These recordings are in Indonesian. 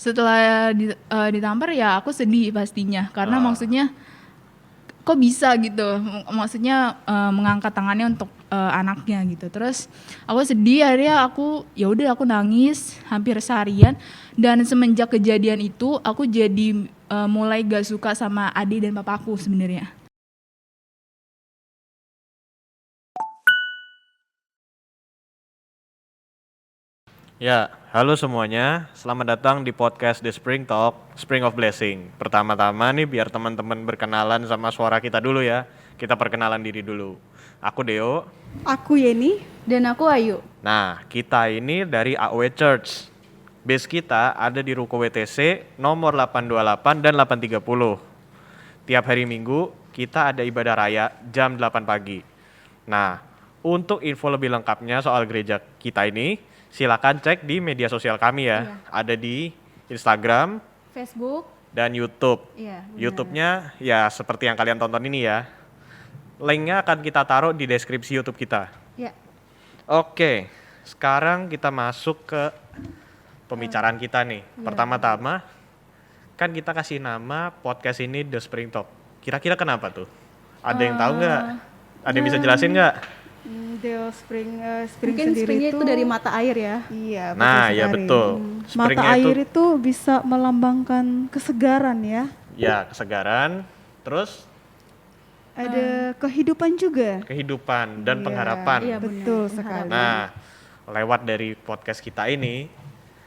setelah ditampar ya aku sedih pastinya karena maksudnya kok bisa gitu, maksudnya mengangkat tangannya untuk anaknya gitu. Terus aku sedih, akhirnya aku nangis hampir seharian. Dan semenjak kejadian itu aku jadi mulai gak suka sama adik dan papaku sebenarnya. Ya, halo semuanya. Selamat datang di podcast The Spring Talk, Spring of Blessing. Pertama-tama nih biar teman-teman berkenalan sama suara kita dulu ya. Kita perkenalan diri dulu. Aku Deo. Aku Yeni. Dan aku Ayu. Nah, kita ini dari AOW Church. Base kita ada di Ruko WTC nomor 828 dan 830. Tiap hari Minggu kita ada ibadah raya jam 8 pagi. Nah, untuk info lebih lengkapnya soal gereja kita ini, silakan cek di media sosial kami ya. Iya. Ada di Instagram Facebook. dan YouTube. Iya, benar. YouTube-nya ya seperti yang kalian tonton ini ya. Linknya akan kita taruh di deskripsi YouTube kita. Ya. Oke, sekarang kita masuk ke pembicaraan kita nih. Pertama-tama, kan kita kasih nama podcast ini The Spring Talk. Kira-kira kenapa tuh? Ada yang tahu nggak? Ada yang bisa jelasin nggak? Deo Spring Mungkin sendiri springnya itu dari mata air ya. Iya, betul Nah, sekali. ya betul. Mata Springnya air itu bisa melambangkan kesegaran ya. ya kesegaran, terus Ada kehidupan juga. kehidupan dan Iya, pengharapan. Iya, benar. Betul sekali. Nah, lewat dari podcast kita ini,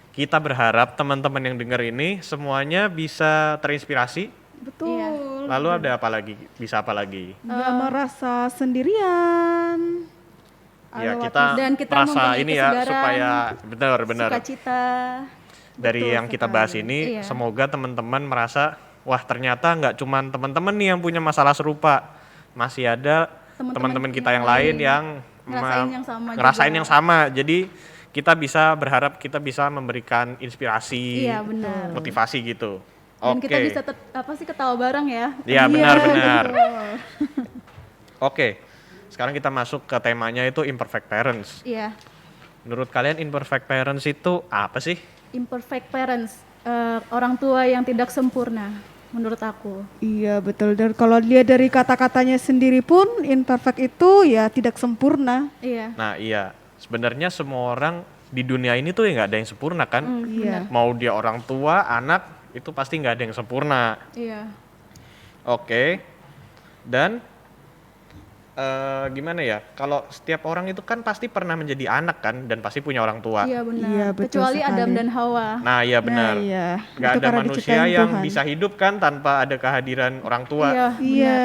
kita berharap teman-teman yang dengar ini semuanya bisa terinspirasi. Betul. Iya. Lalu ada apa lagi? Bisa apa lagi? Nggak merasa sendirian. Ya Lewat- kita Dan kita merasa mempunyai ini ya kesegaran, supaya benar-benar Sukacita. dari Betul yang kita bahas sekali. ini, Iya. semoga teman-teman merasa wah ternyata nggak cuman teman-teman nih yang punya masalah serupa, masih ada teman-teman kita yang lain yang ngerasain yang sama ngerasain juga. yang sama. Jadi kita bisa berharap kita bisa memberikan inspirasi, Iya, benar. motivasi gitu. Dan Oke. kita bisa ketawa bareng ya. Iya benar-benar. betul. Oke. Sekarang kita masuk ke temanya itu imperfect parents. Iya. Menurut kalian imperfect parents itu apa sih? Imperfect parents. Orang tua yang tidak sempurna menurut aku. Iya betul. Dan kalau dia dari kata-katanya sendiri pun imperfect itu ya tidak sempurna. Iya. Nah iya, sebenarnya semua orang di dunia ini tuh ya nggak ada yang sempurna kan. Iya. Mau dia orang tua, anak, itu pasti nggak ada yang sempurna. Iya. Oke, dan gimana ya, kalau setiap orang itu kan pasti pernah menjadi anak kan, dan pasti punya orang tua. Iya benar. Iya, betul Kecuali sekali. Adam dan Hawa. Nah iya benar, Nah, iya. nggak Itu ada karena manusia diciptain yang Tuhan. bisa hidup kan tanpa ada kehadiran orang tua. Iya. Iya.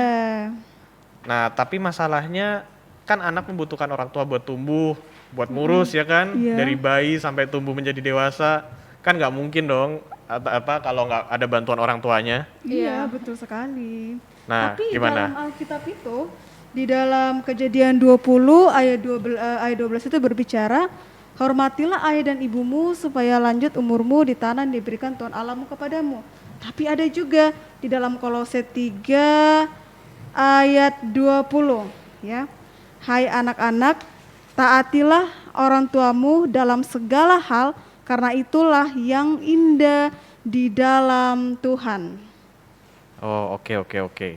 Nah tapi masalahnya kan anak membutuhkan orang tua buat tumbuh, buat ngurus ya kan, Iya. dari bayi sampai tumbuh menjadi dewasa, kan nggak mungkin dong apa kalau nggak ada bantuan orang tuanya. Iya, betul sekali. Nah Tapi gimana? dalam Alkitab itu, di dalam Kejadian 20 ayat 12 itu berbicara, hormatilah ayah dan ibumu supaya lanjut umurmu di tanah yang diberikan Tuhan Allahmu kepadamu. Tapi ada juga di dalam Kolose 3 ayat 20 ya. Hai anak-anak, taatilah orang tuamu dalam segala hal, karena itulah yang indah di dalam Tuhan. Oh oke.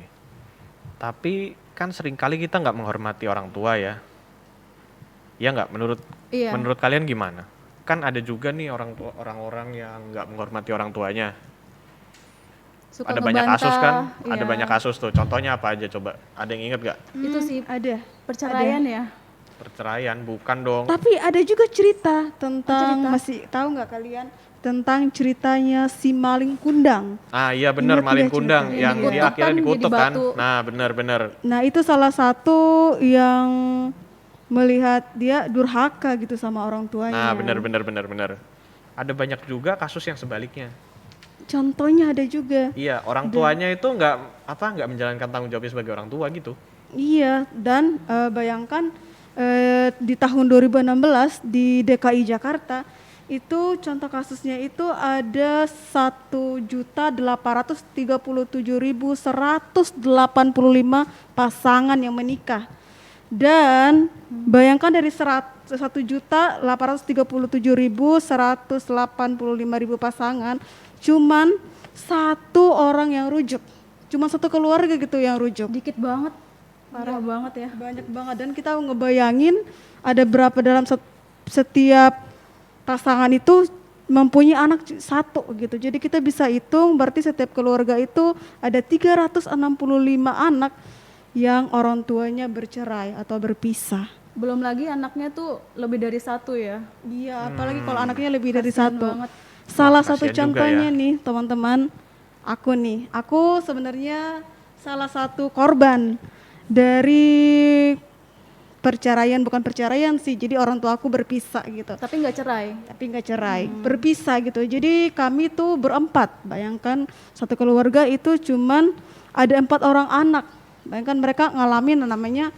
Tapi kan seringkali kita nggak menghormati orang tua ya. Ya nggak, Iya. menurut kalian gimana? Kan ada juga nih orang-orang yang nggak menghormati orang tuanya. Suka Ada banyak ngebantah, kasus kan? Ada iya. banyak kasus tuh. Contohnya apa aja coba? Ada yang inget nggak? Itu sih Ada. perceraian ya. Perceraian bukan dong. Tapi ada juga cerita tentang, Cerita? masih tahu nggak kalian tentang ceritanya si maling kundang? Ah iya bener, Ingat maling tidak kundang ceritanya? yang Yang dia dikutuk akhirnya kan, dikutuk jadi kan. batu. Nah bener. Nah itu salah satu yang melihat dia durhaka gitu sama orang tuanya. Nah bener. Ada banyak juga kasus yang sebaliknya. Contohnya ada juga. Iya, orang tuanya itu nggak menjalankan tanggung jawabnya sebagai orang tua gitu. Iya, dan bayangkan di tahun 2016 di DKI Jakarta itu contoh kasusnya itu ada 1.837.185 pasangan yang menikah. Dan bayangkan dari 1.837.185.000 pasangan, cuman satu orang yang rujuk, cuma satu keluarga gitu yang rujuk. Dikit banget, parah banget ya. Banyak banget, dan kita ngebayangin ada berapa dalam setiap pasangan itu mempunyai anak satu gitu. Jadi kita bisa hitung berarti setiap keluarga itu ada 365 anak yang orang tuanya bercerai atau berpisah. Belum lagi anaknya tuh lebih dari satu ya. Iya, apalagi kalau anaknya lebih dari Kasian satu. banget. Salah Wah, satu kasian juga contohnya ya. nih teman-teman, aku sebenarnya salah satu korban dari perceraian, bukan perceraian sih, jadi orang tua aku berpisah gitu. Tapi nggak cerai. Tapi nggak cerai, berpisah gitu. Jadi kami tuh berempat, bayangkan satu keluarga itu cuman ada 4 orang anak. Bayangkan mereka ngalamin namanya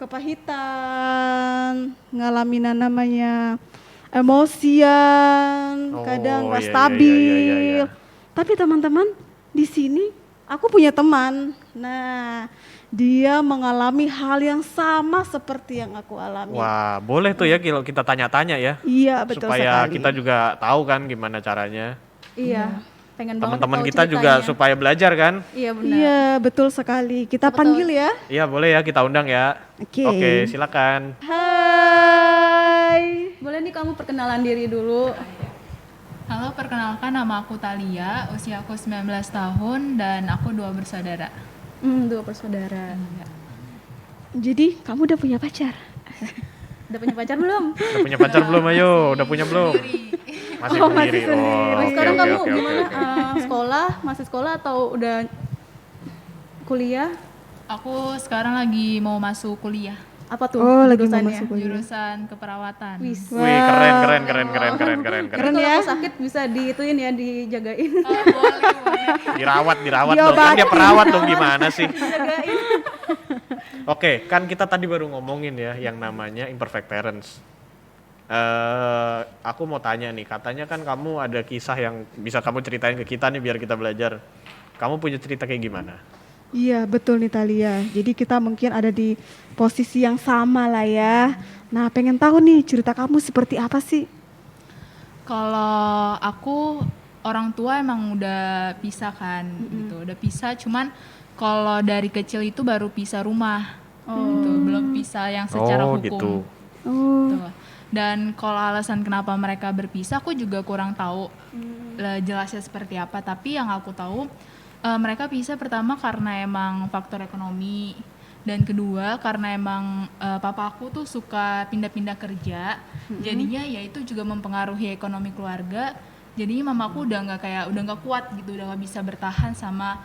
kepahitan, ngalamin namanya emosian, Oh, kadang nggak iya, iya, stabil. iya, iya. Tapi teman-teman, di sini aku punya teman. Nah, dia mengalami hal yang sama seperti yang aku alami. Wah, boleh tuh ya kalau kita tanya-tanya ya. Iya, betul Supaya sekali. kita juga tahu kan gimana caranya. Iya. Pengen banget Teman-teman tahu kita juga ceritanya. supaya belajar kan. Iya benar. Iya, betul sekali. Kita panggil ya. Iya, boleh ya kita undang ya. Oke. Oke, silakan. Hai. Boleh nih kamu perkenalan diri dulu. Halo, perkenalkan nama aku Thalia, usia aku 19 tahun dan aku 2 bersaudara. Dua bersaudara. Jadi, kamu udah punya pacar? Udah punya pacar belum? Udah punya pacar belum? Ayo, udah punya belum? Masih sendiri. Oh, oke, sekarang oke, kamu oke, gimana? oke, oke. Sekolah, masih sekolah atau udah kuliah? Aku sekarang lagi mau masuk kuliah, Apa tuh Oh, lagi mau jurusannya? masuk kuliah. jurusan keperawatan. Wis. Wih, keren. Keren Kalau ya. aku sakit bisa diituin ya, dijagain. Boleh. Dirawat dong. Kan dia perawat dong, gimana sih? Dijagain. Oke, kan kita tadi baru ngomongin ya yang namanya imperfect parents. Aku mau tanya nih, katanya kan kamu ada kisah yang bisa kamu ceritain ke kita nih biar kita belajar. Kamu punya cerita kayak gimana? Iya, betul nih Thalia. Jadi kita mungkin ada di posisi yang sama lah ya. Nah, pengen tahu nih cerita kamu seperti apa sih? Kalau aku orang tua emang udah pisah kan, gitu. Udah pisah, cuman kalau dari kecil itu baru pisah rumah, gitu. Belum pisah yang secara Oh, hukum. gitu. Oh, Gitu. Dan kalau alasan kenapa mereka berpisah, aku juga kurang tahu jelasnya seperti apa. Tapi yang aku tahu, mereka pisah pertama karena emang faktor ekonomi, dan kedua karena emang papa aku tuh suka pindah-pindah kerja. Jadinya ya itu juga mempengaruhi ekonomi keluarga. Jadinya mamaku udah nggak kuat gitu, udah nggak bisa bertahan sama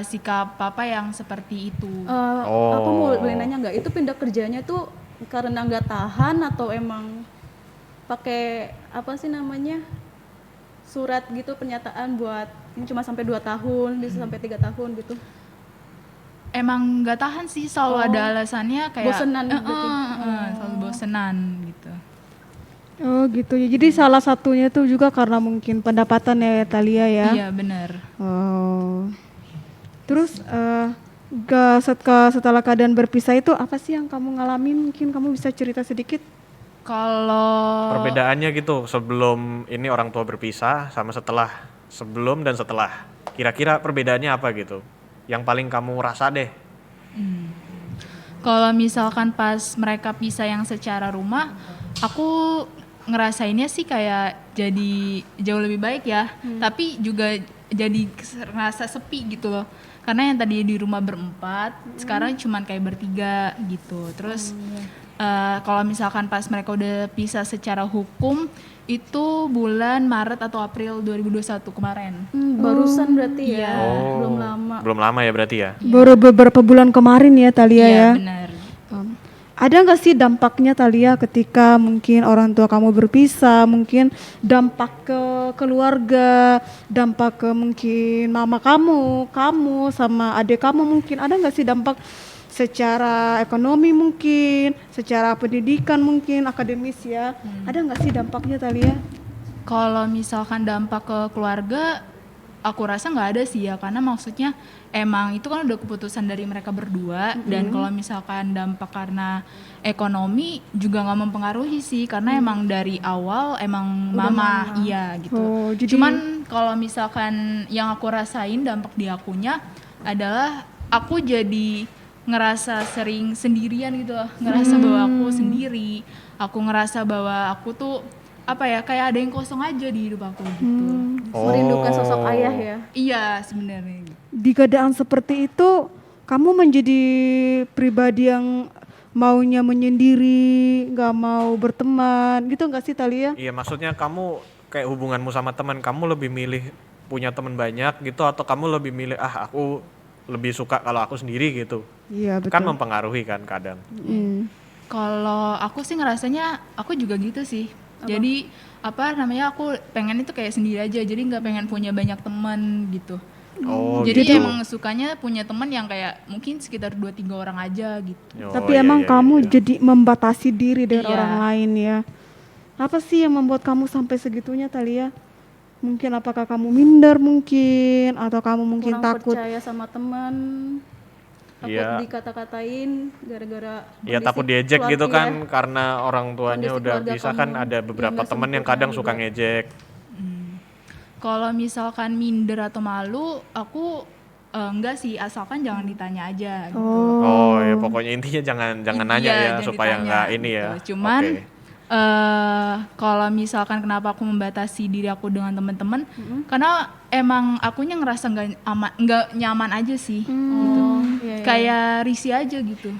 sikap papa yang seperti itu. Aku mau boleh nanya nggak? Itu pindah kerjanya tuh karena nggak tahan atau emang pakai apa sih namanya, surat gitu, pernyataan buat ini cuma sampai 2 tahun, bisa sampai 3 tahun gitu. Emang nggak tahan sih, selalu ada alasannya kayak Bosenan berarti. selalu bosenan gitu. oh gitu ya. Jadi salah satunya tuh juga karena mungkin pendapatan ya Thalia ya. Iya benar. Oh. Terus setelah keadaan berpisah itu apa sih yang kamu ngalamin? Mungkin kamu bisa cerita sedikit? Kalau Perbedaannya gitu sebelum ini orang tua berpisah sama setelah, sebelum dan setelah. Kira-kira perbedaannya apa gitu? Yang paling kamu rasa deh. Kalau misalkan pas mereka pisah yang secara rumah, aku ngerasainnya sih kayak jadi jauh lebih baik ya. Tapi juga jadi ngerasa sepi gitu loh. Karena yang tadi di rumah berempat, sekarang cuman kayak bertiga gitu. Terus kalau misalkan pas mereka udah pisah secara hukum, itu bulan Maret atau April 2021 kemarin. Barusan berarti ya, Oh, belum lama. Belum lama ya berarti ya? Baru beberapa bulan kemarin ya Thalia Iya ya. benar. Ada nggak sih dampaknya Thalia ketika mungkin orang tua kamu berpisah, mungkin dampak ke keluarga, dampak ke mungkin mama kamu sama adik kamu, mungkin ada nggak sih dampak secara ekonomi mungkin, secara pendidikan mungkin, akademis ya, ada nggak sih dampaknya Thalia? Kalau misalkan dampak ke keluarga, aku rasa nggak ada sih ya, karena maksudnya emang itu kan udah keputusan dari mereka berdua. Dan kalau misalkan dampak karena ekonomi juga nggak mempengaruhi sih, karena emang dari awal emang mama iya gitu. Oh, jadi- Cuman kalau misalkan yang aku rasain dampak di akunya adalah aku jadi ngerasa sering sendirian gitu loh, ngerasa bahwa aku sendiri, aku ngerasa bahwa aku tuh apa ya, kayak ada yang kosong aja di hidup aku gitu. Merindukan sosok ayah ya. Iya sebenarnya. Di keadaan seperti itu, kamu menjadi pribadi yang maunya menyendiri, nggak mau berteman, gitu nggak sih Thalia? Iya, maksudnya kamu kayak hubunganmu sama teman, kamu lebih milih punya teman banyak gitu atau kamu lebih milih aku lebih suka kalau aku sendiri gitu? Iya betul. Kan mempengaruhi kan kadang. Kalau aku sih ngerasanya aku juga gitu sih. Jadi apa namanya, aku pengen itu kayak sendiri aja, jadi nggak pengen punya banyak teman gitu. Oh, Jadi gitu. emang sukanya punya teman yang kayak mungkin sekitar 2-3 orang aja gitu. Oh, Tapi iya, emang iya, kamu iya. jadi membatasi diri dengan Iya. orang lain ya. Apa sih yang membuat kamu sampai segitunya Thalia? Mungkin apakah kamu minder mungkin, atau kamu mungkin Kurang takut? percaya sama teman, takut Iya. dikata-katain gara-gara Ya kondisi takut diejek gitu keluarga kan, karena orang tuanya Kondisi udah keluarga bisa kamu kan, ada yang beberapa nggak teman yang sempurna kadang juga. suka ngejek. Kalau misalkan minder atau malu, aku enggak sih, asalkan jangan ditanya aja gitu. Oh ya, pokoknya intinya jangan nanya Iya, ya jangan supaya ditanya nggak ini ya. gitu. Cuman Oke. kalau misalkan kenapa aku membatasi diri aku dengan teman-teman, karena emang akunya ngerasa nggak nyaman aja sih gitu. Iya, iya. Kayak risih aja gitu.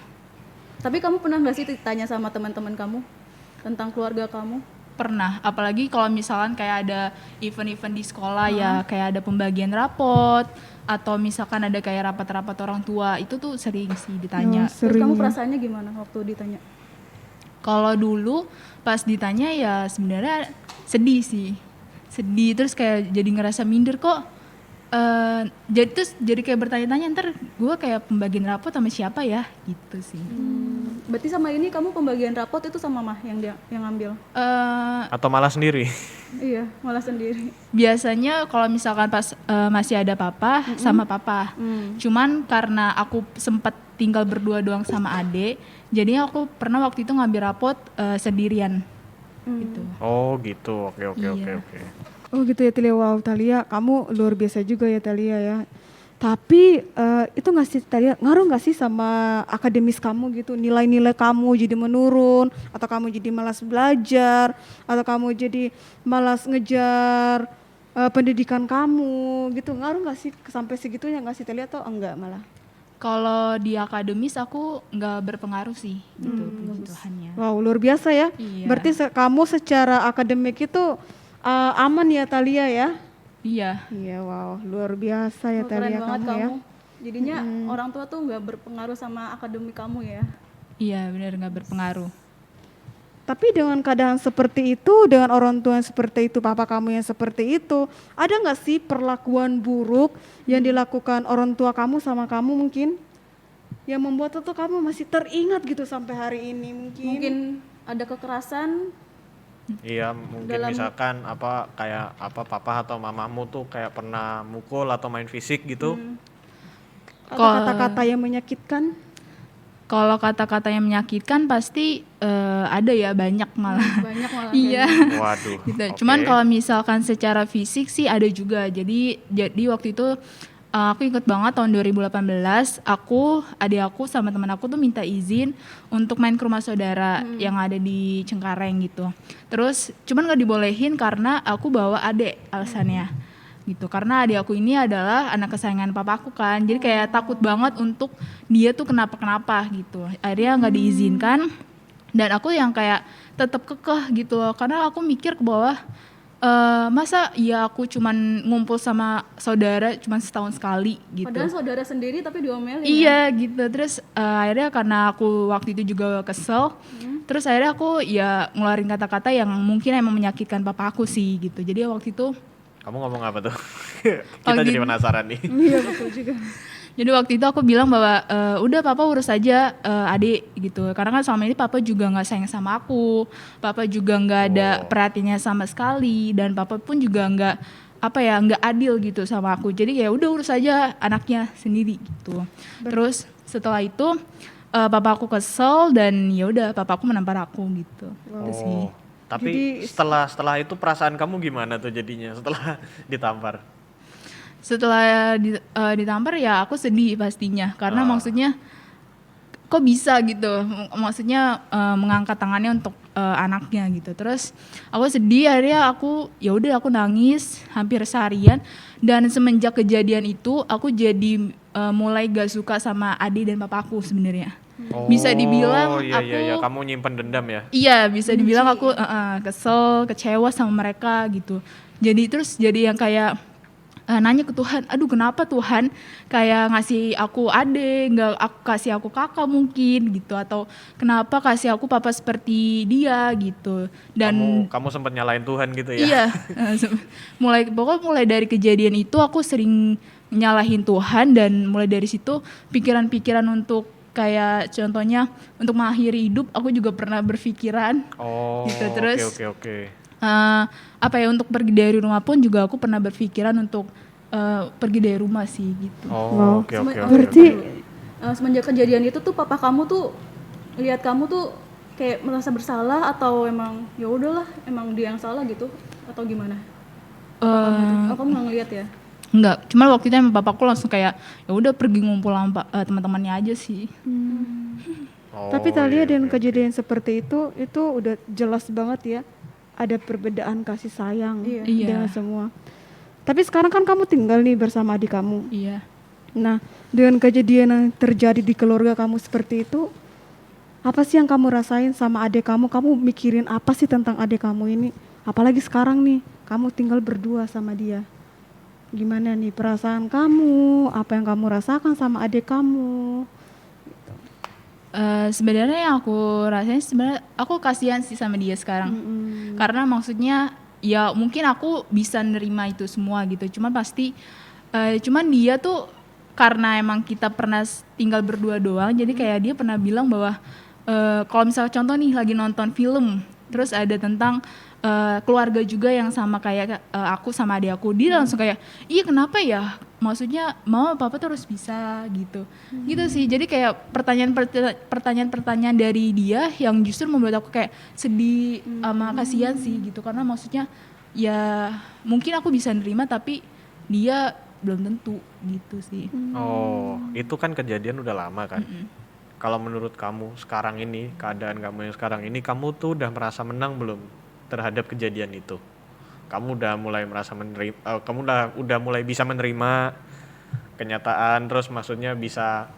Tapi kamu pernah nggak sih ditanya sama teman-teman kamu tentang keluarga kamu? Pernah, apalagi kalau misalkan kayak ada event-event di sekolah ya, kayak ada pembagian rapot atau misalkan ada kayak rapat-rapat orang tua, itu tuh sering sih ditanya. Terus kamu perasaannya gimana waktu ditanya? Kalau dulu pas ditanya ya sebenarnya sedih sih, sedih, terus kayak jadi ngerasa minder kok. Jadi kayak bertanya-tanya, ntar gue kayak pembagian rapot sama siapa ya gitu sih. Berarti sama ini kamu pembagian rapot itu sama mah yang ngambil? Atau malah sendiri. Iya, malah sendiri. Biasanya kalau misalkan pas masih ada papa sama papa. Cuman karena aku sempat tinggal berdua doang sama adek, jadi aku pernah waktu itu ngambil rapot sendirian gitu. Oh gitu, oke. Iya. Oh gitu ya Thalia, wow Thalia, kamu luar biasa juga ya Thalia ya. Tapi itu nggak sih Thalia, ngaruh nggak sih sama akademis kamu gitu, nilai-nilai kamu jadi menurun, atau kamu jadi malas belajar, atau kamu jadi malas ngejar pendidikan kamu gitu, ngaruh nggak sih sampai segitunya nggak sih Thalia, atau enggak malah? Kalau di akademis aku nggak berpengaruh sih gitu, puji Tuhannya. Wow luar biasa ya. Iya. Berarti kamu secara akademik itu aman ya Thalia ya? Iya. Iya wow luar biasa ya Keren Thalia banget kamu kamu. ya. Jadinya orang tua tuh nggak berpengaruh sama akademik kamu ya? Iya benar, nggak berpengaruh. Tapi dengan keadaan seperti itu, dengan orang tua yang seperti itu, papa kamu yang seperti itu, ada nggak sih perlakuan buruk yang dilakukan orang tua kamu sama kamu mungkin? Yang membuat itu kamu masih teringat gitu sampai hari ini mungkin? Mungkin ada kekerasan. Iya, mungkin misalkan kayak papa atau mamamu tuh kayak pernah mukul atau main fisik gitu. Atau kata-kata yang menyakitkan? Kalau kata-kata yang menyakitkan pasti ada ya, banyak malah. Banyak malah. Iya. Waduh. Gitu. oke. Cuman kalau misalkan secara fisik sih ada juga. Jadi waktu itu aku inget banget tahun 2018, adik aku sama teman aku tuh minta izin untuk main ke rumah saudara yang ada di Cengkareng gitu. Terus cuman gak dibolehin karena aku bawa adik, alasannya gitu. Karena adik aku ini adalah anak kesayangan papaku kan. Jadi kayak takut banget untuk dia tuh kenapa-kenapa gitu. Akhirnya gak diizinkan. Dan aku yang kayak tetap kekeh gitu loh, karena aku mikir ke bawah, masa ya aku cuman ngumpul sama saudara cuman setahun sekali gitu. Padahal saudara sendiri tapi diomelin. Iya gitu. Terus akhirnya karena aku waktu itu juga kesel, terus akhirnya aku ya ngeluarin kata-kata yang mungkin emang menyakitkan papa aku sih gitu. Jadi waktu itu Kamu ngomong apa tuh? Kita jadi penasaran nih. Iya betul juga. Jadi waktu itu aku bilang bahwa udah papa urus aja adik gitu. Karena kan selama ini papa juga nggak sayang sama aku, papa juga nggak ada perhatiannya sama sekali, dan papa pun juga nggak apa ya nggak adil gitu sama aku. Jadi ya udah urus aja anaknya sendiri gitu. Terus setelah itu papa aku kesel dan ya udah papa aku menampar aku gitu. Itu sih. Oh, tapi Jadi- setelah itu perasaan kamu gimana tuh jadinya setelah ditampar? Setelah ditampar ya aku sedih pastinya karena maksudnya kok bisa gitu, maksudnya mengangkat tangannya untuk anaknya gitu. Terus aku sedih, akhirnya aku ya udah aku nangis hampir seharian. Dan semenjak kejadian itu aku jadi mulai gak suka sama adik dan papaku sebenarnya. Bisa dibilang iya, aku iya, kamu nyimpen dendam ya? iya bisa dibilang aku kesel, kecewa sama mereka gitu. Jadi yang kayak nanya ke Tuhan, aduh kenapa Tuhan kayak ngasih aku adik, nggak kasih aku kakak mungkin gitu, atau kenapa kasih aku papa seperti dia gitu. Dan Kamu sempat nyalain Tuhan gitu ya? iya, pokoknya mulai dari kejadian itu aku sering nyalahin Tuhan dan mulai dari situ pikiran-pikiran untuk kayak contohnya untuk mengakhiri hidup aku juga pernah berpikiran Oh, gitu. Terus oke. apa ya untuk pergi dari rumah pun juga aku pernah berpikiran untuk pergi dari rumah sih gitu. Oh, oke. Berarti Semenjak kejadian itu tuh papa kamu tuh lihat kamu tuh kayak merasa bersalah atau emang ya udahlah emang dia yang salah gitu atau gimana? Kamu nggak ngeliat ya? Enggak, cuma waktu itu emang bapakku langsung kayak ya udah pergi ngumpul sama teman-temannya aja sih. Oh, tapi Talia iya, dengan oke. kejadian seperti itu udah jelas banget ya ada perbedaan kasih sayang Iya. Iya. dengan semua. Tapi sekarang kan kamu tinggal nih bersama adik kamu. Iya. Nah, dengan kejadian yang terjadi di keluarga kamu seperti itu, apa sih yang kamu rasain sama adik kamu? Kamu mikirin apa sih tentang adik kamu ini? Apalagi sekarang nih, kamu tinggal berdua sama dia. Gimana nih perasaan kamu? Apa yang kamu rasakan sama adik kamu? Sebenarnya yang aku rasain sebenarnya aku kasihan sih sama dia sekarang. Karena maksudnya ya mungkin aku bisa nerima itu semua gitu. Cuman dia tuh karena emang kita pernah tinggal berdua doang, jadi kayak dia pernah bilang bahwa kalau misalnya contoh nih lagi nonton film, terus ada tentang keluarga juga yang sama kayak aku sama adik aku, dia langsung kayak iya kenapa ya, maksudnya mama papa tuh harus bisa gitu gitu sih. Jadi kayak pertanyaan dari dia yang justru membuat aku kayak sedih sama kasihan sih gitu, karena maksudnya ya mungkin aku bisa nerima tapi dia belum tentu gitu sih. Oh, itu kan kejadian udah lama kan? Kalau menurut kamu sekarang ini, keadaan kamu yang sekarang ini, kamu tuh udah merasa menang belum terhadap kejadian itu? Kamu udah mulai merasa menerima, kamu udah mulai bisa menerima kenyataan, terus maksudnya bisa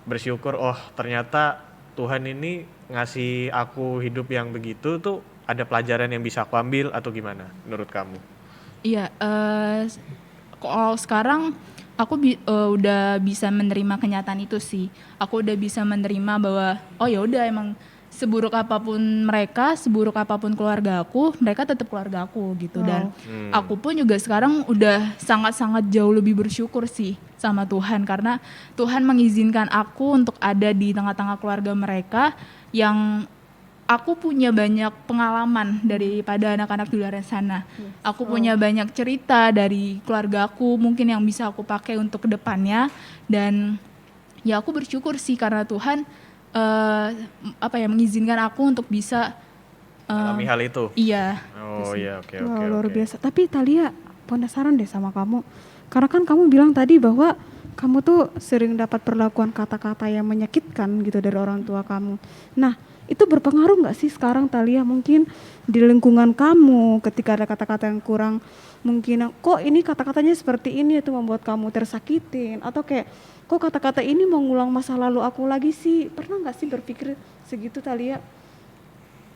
bersyukur, oh ternyata Tuhan ini ngasih aku hidup yang begitu tuh ada pelajaran yang bisa aku ambil atau gimana menurut kamu? Iya, kalau sekarang aku udah bisa menerima kenyataan itu sih. Aku udah bisa menerima bahwa oh ya udah emang seburuk apapun mereka, seburuk apapun keluarga aku, mereka tetap keluarga aku gitu. Dan aku pun juga sekarang udah sangat-sangat jauh lebih bersyukur sih sama Tuhan, karena Tuhan mengizinkan aku untuk ada di tengah-tengah keluarga mereka yang aku punya banyak pengalaman daripada anak-anak di luar sana. Aku punya banyak cerita dari keluarga aku mungkin yang bisa aku pakai untuk kedepannya. Dan ya aku bersyukur sih karena Tuhan mengizinkan aku untuk bisa Alami hal itu? iya. Oh iya, oke. Wah, luar biasa. Tapi Talia penasaran deh sama kamu. Karena kan kamu bilang tadi bahwa kamu tuh sering dapat perlakuan kata-kata yang menyakitkan gitu dari orang tua kamu. Nah, itu berpengaruh nggak sih sekarang Talia mungkin di lingkungan kamu ketika ada kata-kata yang kurang mungkin kok ini kata-katanya seperti ini itu membuat kamu tersakitin atau kayak kok kata-kata ini mengulang masa lalu aku lagi sih, pernah nggak sih berpikir segitu Talia?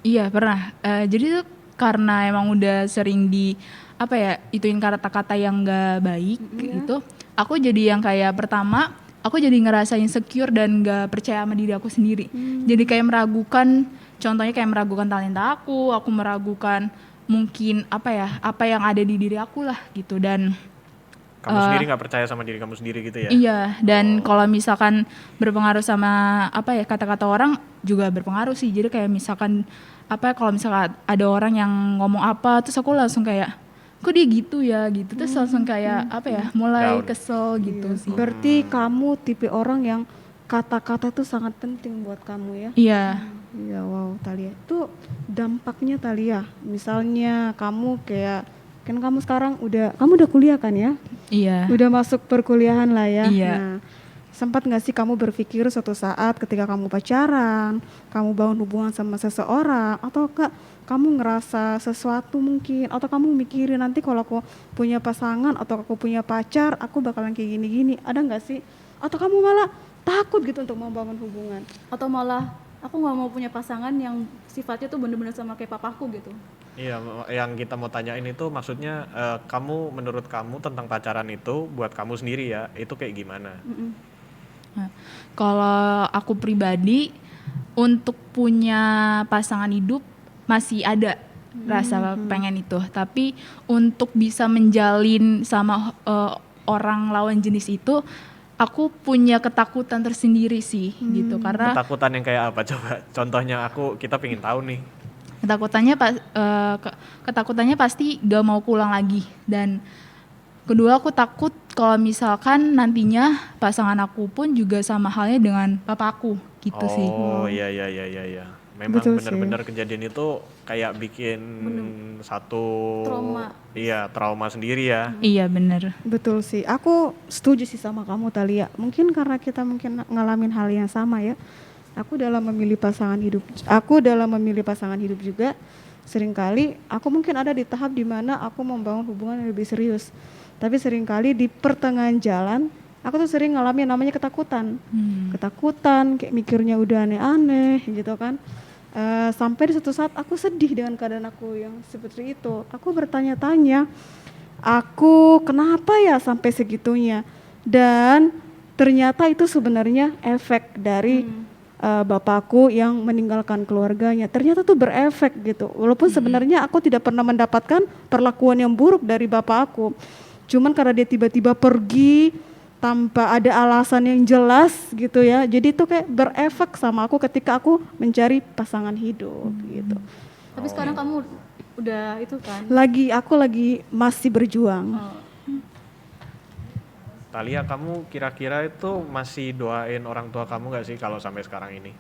Iya pernah. Jadi tuh karena emang udah sering ituin kata-kata yang nggak baik gitu. Aku jadi yang kayak pertama aku jadi ngerasa insecure dan nggak percaya sama diri aku sendiri. Jadi kayak meragukan, contohnya kayak meragukan talenta aku meragukan mungkin apa yang ada di diri aku lah gitu. Dan Kamu sendiri nggak percaya sama diri kamu sendiri gitu ya? iya, dan kalau misalkan berpengaruh sama kata-kata orang juga berpengaruh sih. Jadi kayak misalkan kalau misalkan ada orang yang ngomong apa terus aku langsung kayak kok dia gitu ya gitu. Terus langsung kayak apa ya, mulai Down. kesel gitu sih. Berarti kamu tipe orang yang kata-kata tuh sangat penting buat kamu ya. Iya. Iya, wow, Talia. Itu dampaknya Talia. Misalnya kamu kayak kan kamu sekarang kamu udah kuliah kan ya? Iya. Udah masuk perkuliahan lah ya. Iya. Nah, sempat nggak sih kamu berpikir suatu saat ketika kamu pacaran, kamu bangun hubungan sama seseorang, atau kamu ngerasa sesuatu mungkin, atau kamu mikirin nanti kalau aku punya pasangan atau aku punya pacar, aku bakalan kayak gini-gini, ada nggak sih? Atau kamu malah takut gitu untuk membangun hubungan? Atau malah aku nggak mau punya pasangan yang sifatnya tuh bener-bener sama kayak papaku gitu. Iya, yang kita mau tanyain itu maksudnya menurut kamu tentang pacaran itu buat kamu sendiri ya, itu kayak gimana? Nah, kalau aku pribadi untuk punya pasangan hidup masih ada rasa pengen itu, tapi untuk bisa menjalin sama orang lawan jenis itu aku punya ketakutan tersendiri sih gitu, karena Ketakutan yang kayak apa coba? Contohnya kita pengen tahu nih. ketakutannya pasti gak mau pulang lagi, dan kedua aku takut kalau misalkan nantinya pasangan aku pun juga sama halnya dengan papaku gitu sih. Oh iya. Memang Betul sih. benar-benar kejadian itu kayak bikin satu trauma sendiri ya. Iya bener. Betul sih, aku setuju sih sama kamu Talia. Mungkin karena kita ngalamin hal yang sama ya. Aku dalam memilih pasangan hidup juga, seringkali aku mungkin ada di tahap dimana aku membangun hubungan yang lebih serius. Tapi seringkali di pertengahan jalan, aku tuh sering ngalamin namanya ketakutan. Ketakutan, kayak mikirnya udah aneh-aneh gitu kan. Sampai di suatu saat aku sedih dengan keadaan aku yang seperti itu. Aku bertanya-tanya, aku kenapa ya sampai segitunya? Dan ternyata itu sebenarnya efek dari bapakku yang meninggalkan keluarganya. Ternyata tuh berefek gitu. Walaupun sebenarnya aku tidak pernah mendapatkan perlakuan yang buruk dari bapak aku. Cuman karena dia tiba-tiba pergi tanpa ada alasan yang jelas gitu ya. Jadi itu kayak berefek sama aku ketika aku mencari pasangan hidup gitu. Tapi sekarang kamu udah itu kan? Aku lagi masih berjuang. Talia, kamu kira-kira itu masih doain orang tua kamu gak sih kalau sampai sekarang ini?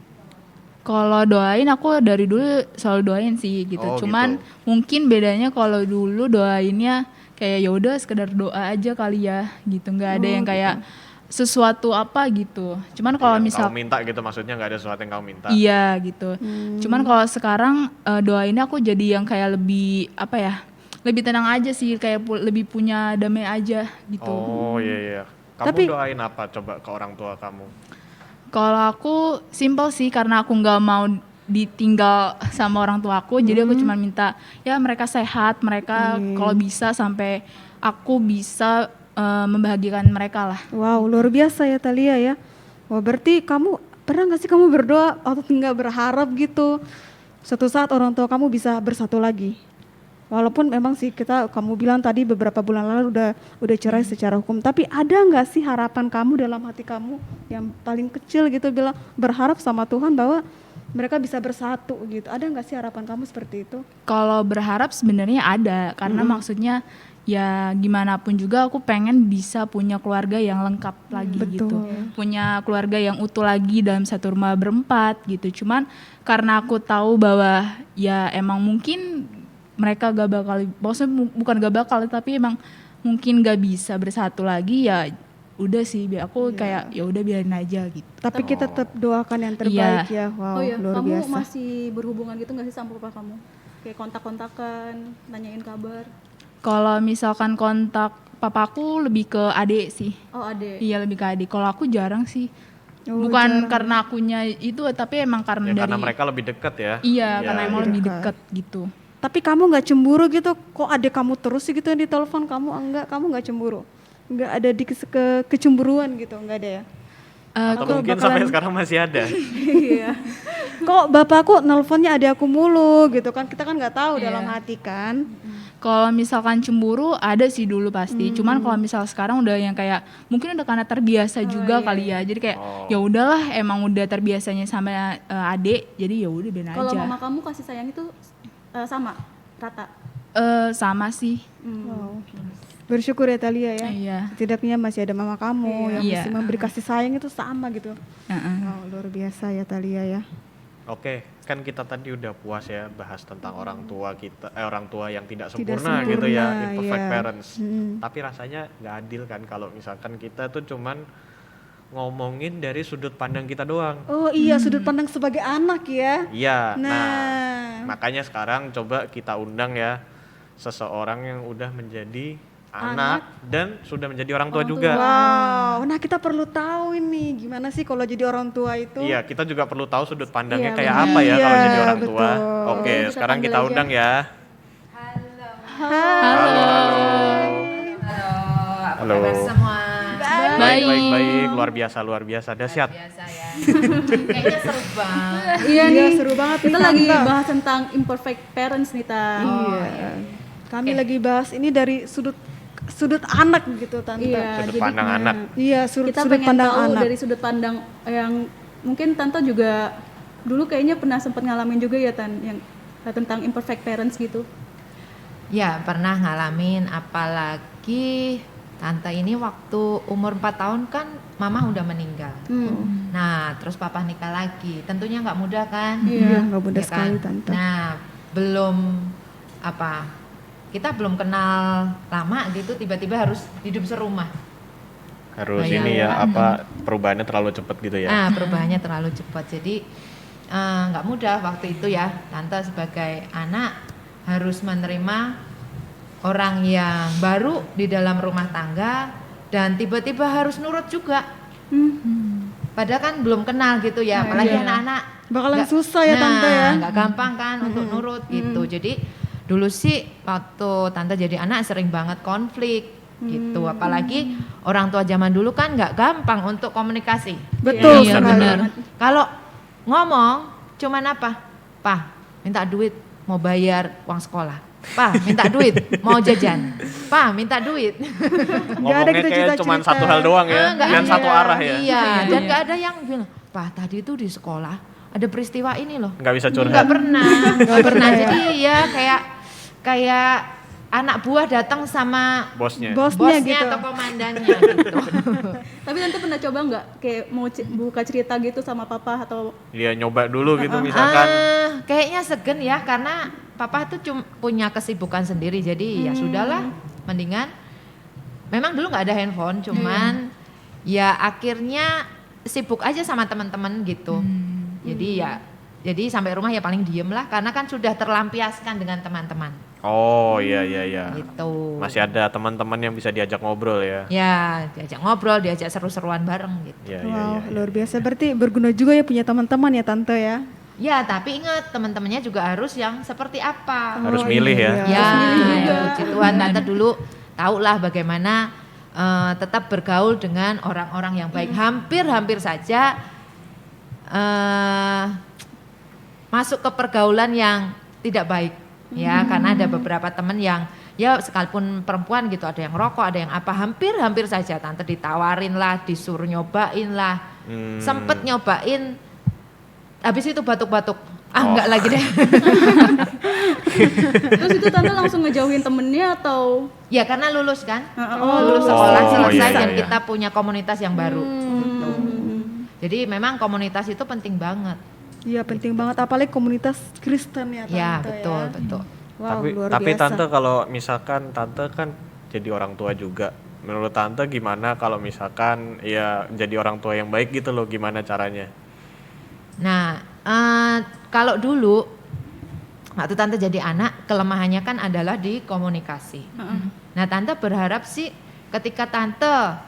Kalau doain aku dari dulu selalu doain sih gitu. Oh, Cuman gitu. mungkin bedanya kalau dulu doainnya kayak ya udah sekedar doa aja kali ya gitu. Nggak ada yang kayak sesuatu apa gitu. Cuman kalau Yang misal kamu minta gitu, maksudnya gak ada sesuatu yang kamu minta? iya gitu. Cuman kalau sekarang doainnya aku jadi yang kayak lebih apa ya? Lebih tenang aja sih, kayak lebih punya damai aja gitu. Oh iya. Kamu Tapi- doain apa coba ke orang tua kamu? Kalau aku simple sih, karena aku nggak mau ditinggal sama orang tua aku, jadi aku cuma minta ya mereka sehat, mereka kalau bisa sampai aku bisa membahagiakan mereka lah. Wow, luar biasa ya Talia ya. Wah, berarti kamu pernah nggak sih kamu berdoa atau nggak berharap gitu suatu saat orang tua kamu bisa bersatu lagi? Walaupun memang sih kamu bilang tadi beberapa bulan lalu udah cerai secara hukum, tapi ada nggak sih harapan kamu dalam hati kamu yang paling kecil gitu bilang berharap sama Tuhan bahwa mereka bisa bersatu gitu? Ada nggak sih harapan kamu seperti itu? Kalau berharap sebenarnya ada, karena maksudnya ya gimana pun juga aku pengen bisa punya keluarga yang lengkap lagi gitu. Punya keluarga yang utuh lagi dalam satu rumah berempat gitu. Cuman karena aku tahu bahwa ya emang mungkin mereka gak bakal, maksudnya bukan gak bakal tapi emang mungkin gak bisa bersatu lagi, ya udah sih aku kayak ya udah biarin aja gitu. Tapi kita tetap doakan yang terbaik ya. Wow, Oh iya, luar kamu biasa. masih berhubungan gitu nggak sih sama papa kamu? Kayak kontak-kontakan, nanyain kabar. Kalau misalkan kontak papaku lebih ke adik sih. Oh adek. Iya lebih ke adik. Kalau aku jarang sih. Oh, Bukan karena akunya itu, tapi emang karena Ya, dari karena mereka lebih dekat ya. iya, karena emang lebih dekat. deket gitu. Tapi kamu nggak cemburu gitu? Kok adik kamu terus sih gitu yang ditelepon kamu? Enggak, kamu nggak cemburu? Nggak ada kecemburuan gitu? Nggak ada ya? Atau mungkin sampai sekarang masih ada. Iya. Kok bapakku nelponnya adik aku mulu gitu kan? Kita kan nggak tahu dalam hati kan? Kalau misalkan cemburu ada sih dulu pasti. Cuman kalau misal sekarang udah yang kayak mungkin udah karena terbiasa juga kali ya. Jadi kayak ya udahlah, emang udah terbiasanya sama adik. Jadi ya udah biarin Kalau aja. mama kamu kasih sayang itu sama rata. Sama sih. Wow. Bersyukur ya Thalia ya. Iya. Setidaknya masih ada mama kamu yang Iya. masih memberi kasih sayang itu sama gitu. Heeh. Wow, luar biasa ya Thalia ya. Oke, kan kita tadi udah puas ya bahas tentang orang tua kita, orang tua yang tidak Tidak sempurna, gitu ya, sempurna, imperfect iya. parents. Mm. Tapi rasanya nggak adil kan kalau misalkan kita tuh cuman ngomongin dari sudut pandang kita doang. Oh iya, sudut pandang sebagai anak ya. Iya, nah Nah, makanya sekarang coba kita undang ya seseorang yang udah menjadi anak dan sudah menjadi orang tua juga. wow. Nah kita perlu tahu ini gimana sih kalau jadi orang tua itu. Iya, kita juga perlu tahu sudut pandangnya Iya, kayak benar. apa ya kalau Iya, jadi orang tua. betul. Oke, Kita sekarang panggil kita aja. undang ya. Halo. Apa Halo. kabar semua? Baik, luar biasa, dahsyat. Biasa ya. Kayaknya seru banget. Iya Iya, nih, seru banget kita nih, lagi Tante. bahas tentang imperfect parents nih, Ta. Iya. Kami lagi bahas ini dari sudut anak gitu Tante. Iya, Sudut jadi pandang anak. Iya, kita sudut pengen pandang tahu anak. dari sudut pandang yang mungkin Tante juga dulu kayaknya pernah sempat ngalamin juga ya, Tan, yang tentang imperfect parents gitu. Ya, pernah ngalamin, apalagi tante ini waktu umur 4 tahun kan mama udah meninggal. Nah, terus papa nikah lagi. Tentunya nggak mudah kan? Iya, nggak mudah Ya kan? sekali Tante. Nah, kita belum kenal lama gitu, tiba-tiba harus hidup serumah. Harus Bayangkan. ini ya, apa perubahannya terlalu cepat gitu ya. Nah, perubahannya terlalu cepat. Jadi nggak mudah waktu itu ya. Tante sebagai anak harus menerima orang yang baru di dalam rumah tangga dan tiba-tiba harus nurut juga. Padahal kan belum kenal gitu ya, apalagi iya. anak-anak. Bakalan nggak- susah ya, Tante, ya. Nggak gampang kan untuk nurut gitu. Jadi dulu sih waktu tante jadi anak sering banget konflik gitu. Apalagi orang tua zaman dulu kan nggak gampang untuk komunikasi. Betul Iya, sekali. benar. Kalau ngomong cuman apa? Pak, minta duit mau bayar uang sekolah. Pak, minta duit mau jajan. Pak, minta duit. Nggak ada Ngomongnya gitu kayak cuma cerita-cerita. satu hal doang ya, Nggak dan ada. satu arah ya. Iya, dan nggak ada yang bilang, Pak tadi itu di sekolah ada peristiwa ini loh. Nggak bisa curhat. Nggak pernah. Jadi ya kayak anak buah datang sama Bosnya. Bosnya bosnya gitu. atau komandannya gitu. Tapi Tante pernah coba nggak kayak mau buka cerita gitu sama papa atau Dia nyoba dulu gitu misalkan. Kayaknya segen ya karena papa tuh punya kesibukan sendiri jadi ya sudahlah mendingan memang dulu nggak ada handphone cuman ya akhirnya sibuk aja sama teman-teman gitu. Jadi sampai rumah ya paling diem lah karena kan sudah terlampiaskan dengan teman-teman Oh iya. gitu. Masih ada teman-teman yang bisa diajak ngobrol ya. Ya diajak ngobrol, diajak seru-seruan bareng gitu. Iya. Wow, luar biasa. Berarti berguna juga ya punya teman-teman ya Tante ya. Ya tapi ingat teman-temannya juga harus yang seperti apa. Harus milih ya. Ya, puji Tuhan tante dulu tahulah bagaimana tetap bergaul dengan orang-orang yang baik. Hampir saja masuk ke pergaulan yang tidak baik, ya karena ada beberapa teman yang ya sekalipun perempuan gitu ada yang rokok, ada yang apa, hampir saja tante ditawarin lah, disuruh nyobain lah, sempet nyobain, habis itu batuk-batuk. Enggak lagi deh. terus itu Tante langsung ngejauhin temennya atau Ya karena lulus kan, Oh, lulus sekolah Oh, selesai iya, dan iya. kita punya komunitas yang baru. Gitu. Jadi memang komunitas itu penting banget. Iya penting banget apalagi komunitas Kristen ya Tante Ya betul. Wow, luar tapi biasa. Tante kalau misalkan Tante kan jadi orang tua juga. Menurut Tante gimana kalau misalkan ya jadi orang tua yang baik gitu loh, gimana caranya? Nah kalau dulu waktu tante jadi anak kelemahannya kan adalah di komunikasi. Nah tante berharap sih ketika tante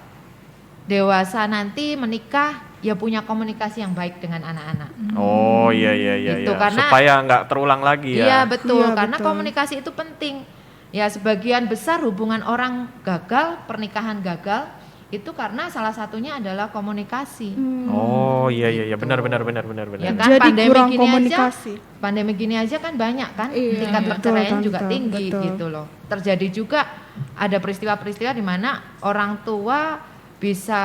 dewasa nanti menikah ya punya komunikasi yang baik dengan anak-anak. Oh iya. Gitu, karena- Supaya nggak terulang lagi ya. Iya betul, Iya, karena betul. komunikasi itu penting. Ya sebagian besar hubungan orang gagal, pernikahan gagal itu karena salah satunya adalah komunikasi. Oh iya benar. Ya kan Jadi pandemi kurang gini komunikasi. aja, pandemi gini aja kan banyak kan Iya, tingkat betul, perceraian juga Tante, tinggi betul. gitu loh. Terjadi juga ada peristiwa-peristiwa di mana orang tua bisa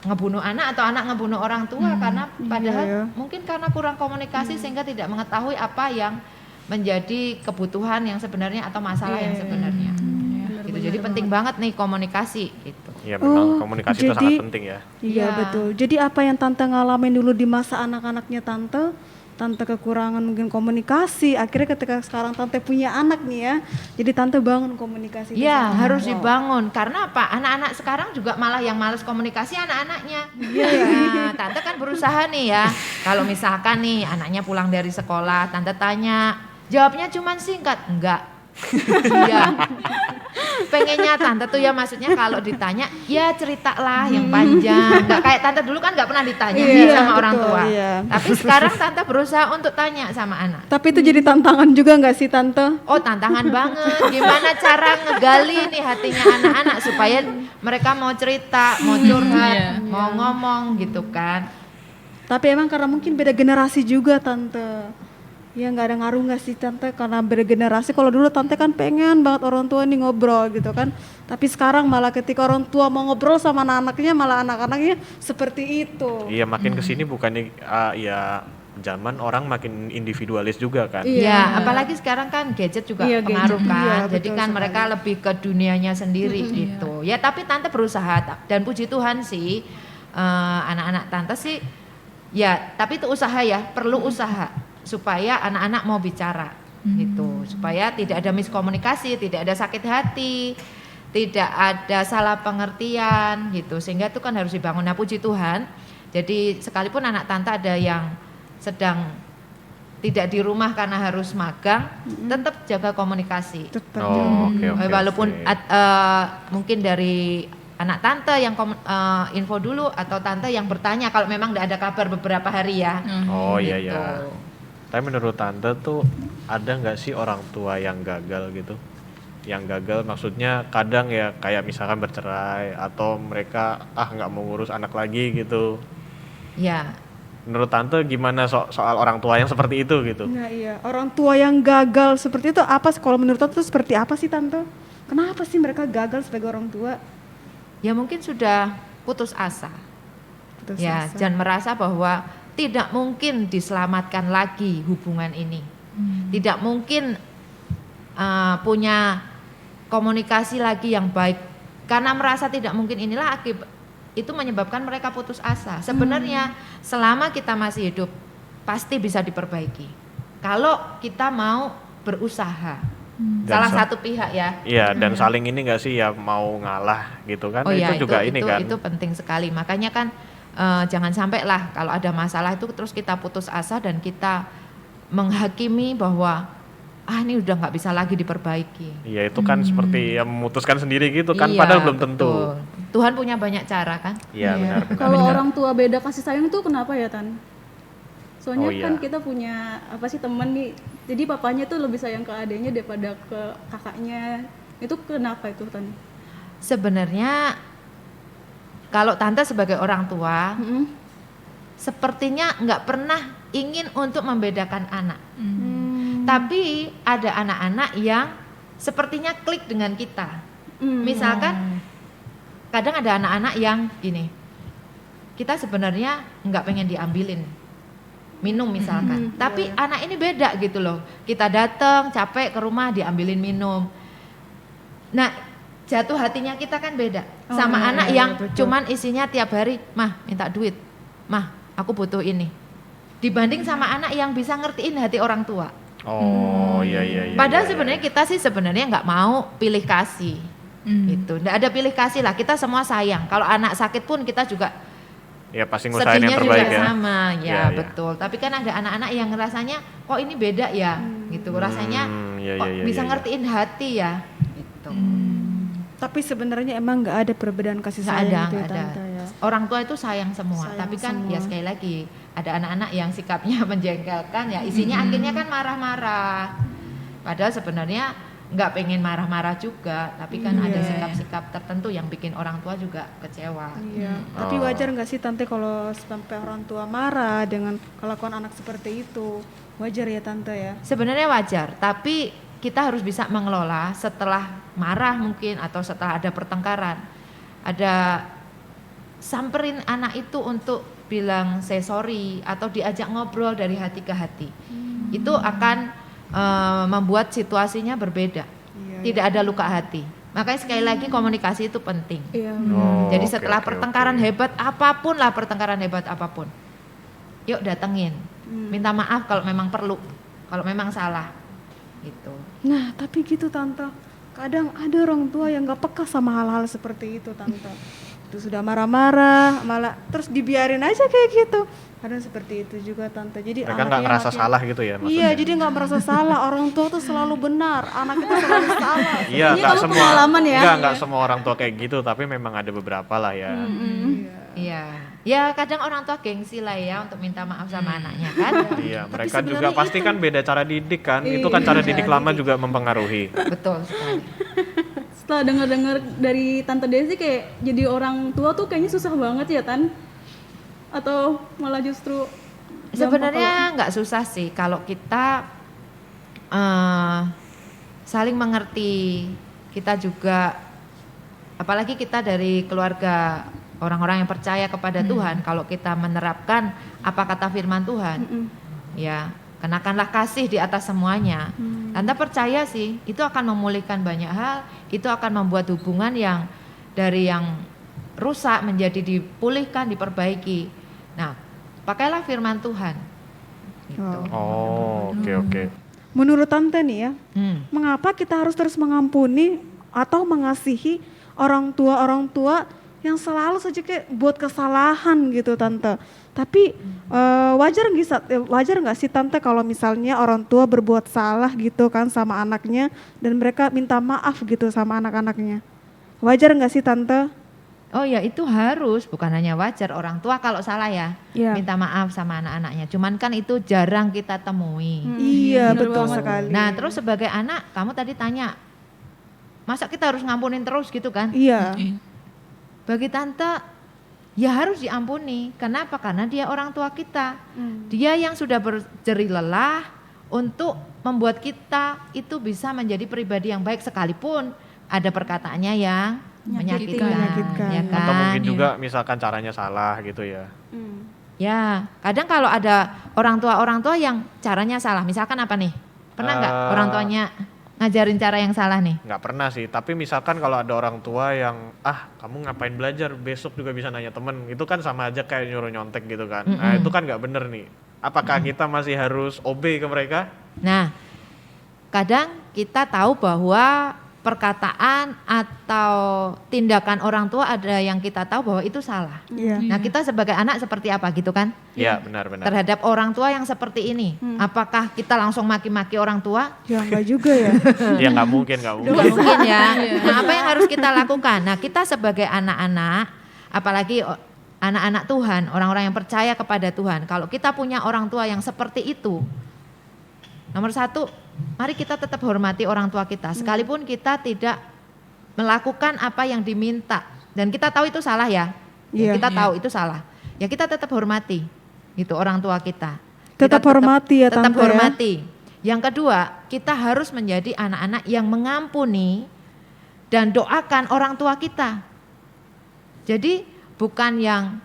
ngebunuh anak atau anak ngebunuh orang tua karena padahal iya. mungkin karena kurang komunikasi sehingga tidak mengetahui apa yang menjadi kebutuhan yang sebenarnya atau masalah yang sebenarnya. Gitu. Jadi benar penting banget nih komunikasi gitu. Ya memang komunikasi itu sangat penting ya. Iya Ya. betul. Jadi apa yang tante ngalamin dulu di masa anak-anaknya tante kekurangan mungkin komunikasi. Akhirnya ketika sekarang tante punya anak nih ya, jadi tante bangun komunikasi. itu Iya, sama. harus dibangun. Karena apa? Anak-anak sekarang juga malah yang males komunikasi anak-anaknya. Iya. Nah, tante kan berusaha nih ya. Kalau misalkan nih anaknya pulang dari sekolah, tante tanya, jawabnya cuman singkat, enggak. Iya. Pengennya tante tuh ya maksudnya kalau ditanya ya ceritalah yang panjang. Enggak kayak tante dulu kan enggak pernah ditanya Iya, sama orang betul, tua. iya. Tapi sekarang tante berusaha untuk tanya sama anak. Tapi itu jadi tantangan juga nggak sih tante? Oh tantangan banget, gimana cara ngegali nih hatinya anak-anak supaya mereka mau cerita, mau curhat, mau ngomong gitu kan. Tapi emang karena mungkin beda generasi juga tante. Ya nggak ada ngaruh nggak sih tante karena beda generasi. Kalau dulu tante kan pengen banget orang tua nih ngobrol gitu kan. Tapi sekarang malah ketika orang tua mau ngobrol sama anak-anaknya malah anak-anaknya seperti itu. Iya makin kesini bukannya ya zaman orang makin individualis juga kan. Iya. Ya, apalagi sekarang kan gadget juga Iya, pengaruh gadget. kan. Iya, Jadi betul kan sekali. mereka lebih ke dunianya sendiri gitu. Ya tapi tante berusaha dan puji Tuhan sih anak-anak tante sih ya, tapi itu usaha ya, perlu usaha supaya anak-anak mau bicara gitu. Supaya tidak ada miskomunikasi, tidak ada sakit hati, tidak ada salah pengertian gitu. Sehingga itu kan harus dibangun. Nah, puji Tuhan. Jadi sekalipun anak tante ada yang sedang tidak di rumah karena harus magang, tetap jaga komunikasi. Tetap Oh, oke oke. Walaupun oke. mungkin dari anak tante yang info dulu atau tante yang bertanya kalau memang tidak ada kabar beberapa hari ya. Oh iya Gitu. ya. Tapi menurut tante tuh ada nggak sih orang tua yang gagal gitu? Yang gagal maksudnya kadang ya kayak misalkan bercerai atau mereka nggak mau ngurus anak lagi gitu. Ya, Menurut tante gimana soal orang tua yang seperti itu gitu? Nah iya, orang tua yang gagal seperti itu apa sih? Kalau menurut tante itu seperti apa sih tante? Kenapa sih mereka gagal sebagai orang tua? ya mungkin sudah putus asa. Putus Ya, asa. dan merasa bahwa tidak mungkin diselamatkan lagi hubungan ini. Tidak mungkin punya komunikasi lagi yang baik. Karena merasa tidak mungkin inilah itu menyebabkan mereka putus asa. Sebenarnya selama kita masih hidup pasti bisa diperbaiki. Kalau kita mau berusaha. Dan Salah satu pihak ya. Iya dan saling ini nggak sih ya mau ngalah gitu kan? Oh ya, itu juga ini kan. itu penting sekali. Makanya kan jangan sampai lah kalau ada masalah itu terus kita putus asa dan kita menghakimi bahwa ini udah nggak bisa lagi diperbaiki. Iya itu kan seperti ya memutuskan sendiri gitu kan, Iya, padahal belum tentu. betul. Tuhan punya banyak cara kan. Iya benar. Kalau orang tua beda kasih sayang itu kenapa ya Tan? Soalnya Oh, iya. kan kita punya apa sih temen nih, jadi papanya tuh lebih sayang ke adiknya daripada ke kakaknya. Itu kenapa itu Tan? Sebenarnya kalau tante sebagai orang tua Mm-mm. sepertinya nggak pernah ingin untuk membedakan anak. Tapi ada anak-anak yang sepertinya klik dengan kita. Misalkan kadang ada anak-anak yang gini, kita sebenarnya nggak pengen diambilin minum misalkan, tapi anak ini beda gitu loh. Kita datang capek ke rumah diambilin minum. Nah jatuh hatinya kita kan beda sama anak yang cuman isinya tiap hari, mah minta duit, mah aku butuh ini. Dibanding sama anak yang bisa ngertiin hati orang tua. Oh iya. Padahal iya. sebenarnya kita sih sebenarnya nggak mau pilih kasih, gitu. Nggak ada pilih kasih lah. Kita semua sayang. Kalau anak sakit pun kita juga Ya pasti ngusahain yang sedihnya terbaik juga ya. sama, ya Iya, iya. betul. Tapi kan ada anak-anak yang rasanya kok ini beda ya, gitu. Rasanya iya, kok iya, bisa iya. ngertiin hati ya, gitu. Tapi sebenarnya emang nggak ada perbedaan kasih Nggak sayang ada, gitu ya nggak ada. tante ya. Orang tua itu sayang semua, Sayang tapi kan semua. ya sekali lagi ada anak-anak yang sikapnya menjengkelkan ya, isinya akhirnya kan marah-marah. Padahal sebenarnya nggak pengen marah-marah juga, tapi kan ada sikap-sikap tertentu yang bikin orang tua juga kecewa. Iya. Tapi wajar nggak sih tante kalau sampai orang tua marah dengan kelakuan anak seperti itu? Wajar ya tante ya. Sebenarnya wajar, tapi kita harus bisa mengelola setelah marah mungkin atau setelah ada pertengkaran. Ada samperin anak itu untuk bilang say sorry atau diajak ngobrol dari hati ke hati. Itu akan membuat situasinya berbeda. Tidak ada luka hati. Makanya sekali lagi komunikasi itu penting. Iya. Oh, Jadi oke, setelah oke, pertengkaran oke. hebat apapun lah, pertengkaran hebat apapun, yuk datengin, minta maaf kalau memang perlu, kalau memang salah, gitu. Nah, tapi gitu Tante. Kadang ada orang tua yang gak peka sama hal-hal seperti itu Tante. Itu sudah marah-marah, malah terus dibiarin aja kayak gitu. Kadang seperti itu juga Tante. Jadi Mereka nggak anaknya ngerasa makin- salah gitu ya maksudnya? Iya, jadi nggak merasa salah. Orang tua tuh selalu benar, anak itu selalu salah. Iya, Ini nggak kamu semua, pengalaman ya? nggak semua orang tua kayak gitu, tapi memang ada beberapa lah ya. Iya, ya kadang orang tua gengsi lah ya untuk minta maaf sama anaknya kan. Iya, mereka juga sebenarnya pasti kan beda cara didik kan. Itu kan cara didik lama juga mempengaruhi. Betul sekali. Setelah dengar-dengar dari Tante Desi kayak jadi orang tua tuh kayaknya susah banget ya Tan? Atau malah justru gampang Sebenarnya nggak susah sih kalau kita saling mengerti. Kita juga, apalagi kita dari keluarga orang-orang yang percaya kepada Tuhan, kalau kita menerapkan apa kata firman Tuhan, ya kenakanlah kasih di atas semuanya. Tante percaya sih, itu akan memulihkan banyak hal, itu akan membuat hubungan yang dari yang rusak menjadi dipulihkan, diperbaiki. Nah, pakailah firman Tuhan. Gitu. Oh, oke oke. Menurut Tante nih ya, Hmm. mengapa kita harus terus mengampuni atau mengasihi orang tua yang selalu saja kayak buat kesalahan gitu Tante. Tapi wajar nggak sih Tante kalau misalnya orang tua berbuat salah gitu kan sama anaknya dan mereka minta maaf gitu sama anak-anaknya? Wajar nggak sih Tante? Oh ya, itu harus, bukan hanya wajar orang tua kalau salah ya Iya. minta maaf sama anak-anaknya. Cuman kan itu jarang kita temui. Iya bener betul banget. sekali. Nah, terus sebagai anak, kamu tadi tanya, masa kita harus ngampunin terus gitu kan? Iya. Bagi tante, ya harus diampuni. Kenapa? Karena dia orang tua kita. Dia yang sudah berjerih lelah untuk membuat kita itu bisa menjadi pribadi yang baik sekalipun ada perkataannya yang menyakitkan, Menyakitkan. ya kan? Atau mungkin juga misalkan caranya salah gitu ya. Ya, kadang kalau ada orang tua yang caranya salah, misalkan apa nih? Pernah nggak orang tuanya ngajarin cara yang salah nih? Nggak pernah sih, tapi misalkan kalau ada orang tua yang kamu ngapain belajar, besok juga bisa nanya temen, itu kan sama aja kayak nyuruh nyontek gitu kan. Nah itu kan nggak bener nih. Apakah kita masih harus obey ke mereka? Nah, kadang kita tahu bahwa perkataan atau tindakan orang tua ada yang kita tahu bahwa itu salah. Iya. Nah, kita sebagai anak seperti apa gitu kan? Iya benar-benar. Terhadap orang tua yang seperti ini. Apakah kita langsung maki-maki orang tua? Ya enggak juga ya. Ya nggak mungkin, nggak mungkin. Nggak mungkin ya. Nah, apa yang harus kita lakukan? Nah, kita sebagai anak-anak, apalagi anak-anak Tuhan, orang-orang yang percaya kepada Tuhan, kalau kita punya orang tua yang seperti itu, nomor satu, mari kita tetap hormati orang tua kita, sekalipun kita tidak melakukan apa yang diminta, dan kita tahu itu salah ya. Iya. Kita tahu itu salah. Ya kita tetap hormati, gitu orang tua kita. Tetap hormati ya, Tetap Tante, ya. hormati. Yang kedua, kita harus menjadi anak-anak yang mengampuni dan doakan orang tua kita. Jadi bukan yang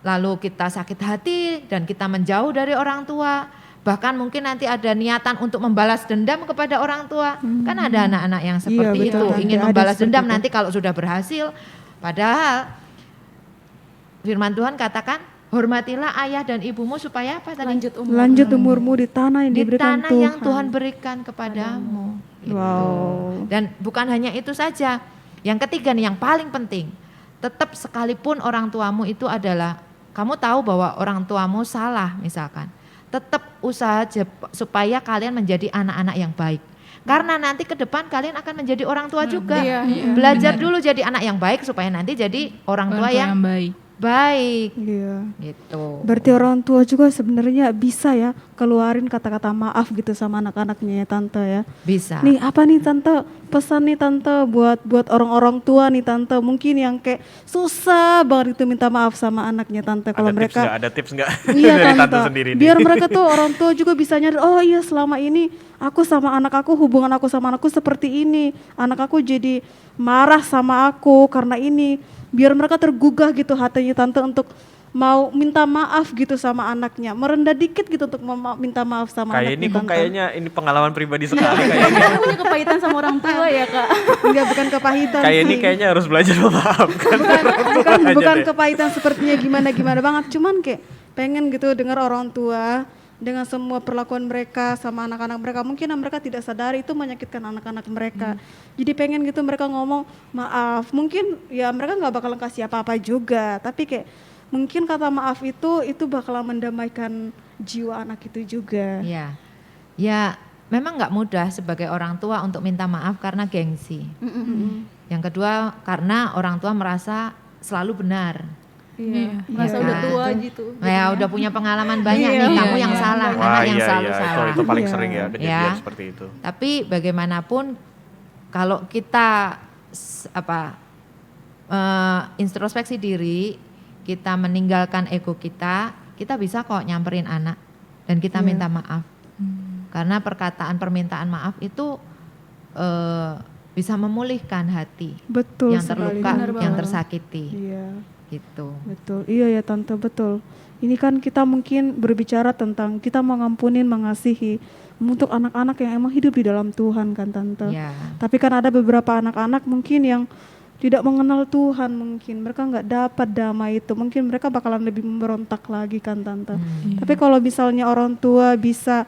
lalu kita sakit hati dan kita menjauh dari orang tua. Bahkan mungkin nanti ada niatan untuk membalas dendam kepada orang tua. Kan ada anak-anak yang seperti Iya, betul, itu, Tante. ingin Ada membalas seperti dendam itu. nanti kalau sudah berhasil. Padahal firman Tuhan katakan, hormatilah ayah dan ibumu supaya apa tadi? Lanjut umurmu di tanah yang Di diberikan tanah Tuhan. yang Tuhan berikan kepadamu. Gitu. Wow. Dan bukan hanya itu saja. Yang ketiga nih yang paling penting. Tetap sekalipun orang tuamu itu adalah, kamu tahu bahwa orang tuamu salah misalkan. Tetap usaha supaya kalian menjadi anak-anak yang baik. Karena nanti ke depan kalian akan menjadi orang tua juga. Belajar dulu jadi anak yang baik supaya nanti jadi orang tua yang baik. baik. Iya. Gitu. Berarti orang tua juga sebenarnya bisa ya keluarin kata-kata maaf gitu sama anak-anaknya ya Tante ya. Bisa. Nih apa nih Tante, pesan nih Tante buat orang-orang tua nih Tante, mungkin yang kayak susah banget itu minta maaf sama anaknya Tante. Kalau mereka Ada tips nggak? iya Dari Tante, sendiri nih. biar mereka tuh orang tua juga bisa nyadar, oh iya selama ini aku sama anak aku, hubungan aku sama anakku seperti ini, anak aku jadi marah sama aku karena ini. Biar mereka tergugah gitu hatinya Tante untuk mau minta maaf gitu sama anaknya, merendah dikit gitu untuk minta maaf sama Kayak anaknya. ini kok Tante. kayaknya ini pengalaman pribadi sekali kayaknya. Kamu punya kepahitan sama orang tua ya kak? Enggak, bukan kepahitan Kayak sih. ini kayaknya harus belajar memaafkan. bukan kepahitan sepertinya gimana banget, cuman kayak pengen gitu dengar orang tua dengan semua perlakuan mereka sama anak-anak mereka, mungkin mereka tidak sadari itu menyakitkan anak-anak mereka. Jadi pengen gitu mereka ngomong maaf, mungkin ya mereka nggak bakalan kasih apa-apa juga, tapi kayak mungkin kata maaf itu bakalan mendamaikan jiwa anak itu juga. Ya, ya memang nggak mudah sebagai orang tua untuk minta maaf karena gengsi. Yang kedua karena orang tua merasa selalu benar. Iya, merasa Iya udah kan? tua gitu. Ya udah punya pengalaman banyak Iya, nih, kamu iya, yang iya. salah, Wah, anak yang iya, selalu iya. salah. Itu paling Iya. sering ya kejadian Ya. seperti itu. Tapi bagaimanapun kalau kita introspeksi diri, kita meninggalkan ego kita bisa kok nyamperin anak dan kita Iya. minta maaf. Karena permintaan maaf itu bisa memulihkan hati Betul yang sekali. terluka, Benar yang banget. tersakiti, Iya. gitu. Betul, iya ya Tante, betul. Ini kan kita mungkin berbicara tentang kita mengampunin, mengasihi untuk anak-anak yang emang hidup di dalam Tuhan kan Tante. Ya, Tapi kan ada beberapa anak-anak mungkin yang tidak mengenal Tuhan, mungkin mereka nggak dapat damai itu, mungkin mereka bakalan lebih memberontak lagi kan Tante. Tapi kalau misalnya orang tua bisa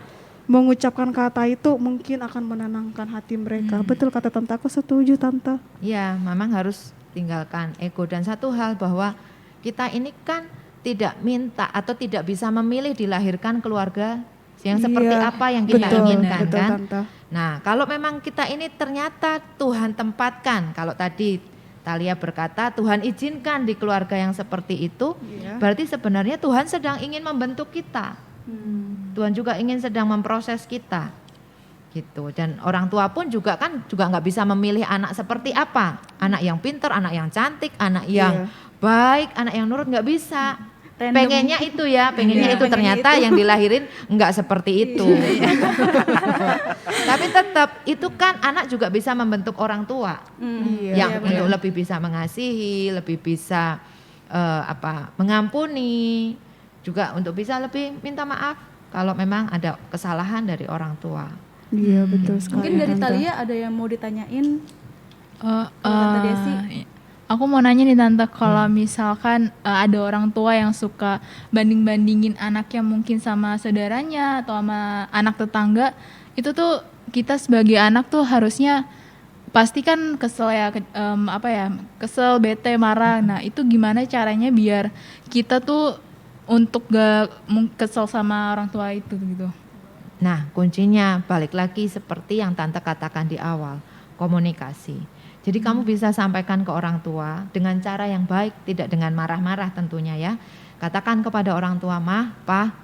mengucapkan kata itu mungkin akan menenangkan hati mereka. Betul kata Tante, aku setuju Tante. ya, memang harus tinggalkan ego. Dan satu hal bahwa kita ini kan tidak minta atau tidak bisa memilih dilahirkan keluarga yang seperti Iya, apa yang kita betul, inginkan betul, kan. Tante. Nah, kalau memang kita ini ternyata Tuhan tempatkan, kalau tadi Talia berkata Tuhan izinkan di keluarga yang seperti itu, Iya. berarti sebenarnya Tuhan sedang ingin membentuk kita. Tuhan juga ingin sedang memproses kita. Gitu. Dan orang tua pun juga nggak bisa memilih anak seperti apa. Anak yang pintar, anak yang cantik, anak yang baik, anak yang nurut, nggak bisa. Random. Pengennya itu ya, pengennya Iya, itu pengennya ternyata itu. yang dilahirin nggak seperti itu. Tapi tetap itu kan anak juga bisa membentuk orang tua yang untuk lebih bisa mengasihi, lebih bisa mengampuni, juga untuk bisa lebih minta maaf kalau memang ada kesalahan dari orang tua. Iya, betul sekali. Mungkin dari Tante. Talia ada yang mau ditanyain? Oh, Tante Desi. Aku mau nanya nih Tante, kalau misalkan ada orang tua yang suka banding-bandingin anaknya mungkin sama saudaranya atau sama anak tetangga, itu tuh kita sebagai anak tuh harusnya pasti kan kesel ya, kesel, bete, marah. Nah itu gimana caranya biar kita tuh untuk gak kesel sama orang tua itu gitu? Nah, kuncinya balik lagi seperti yang Tante katakan di awal, komunikasi. Jadi kamu bisa sampaikan ke orang tua dengan cara yang baik, tidak dengan marah-marah tentunya ya. Katakan kepada orang tua, "Mah, Pa,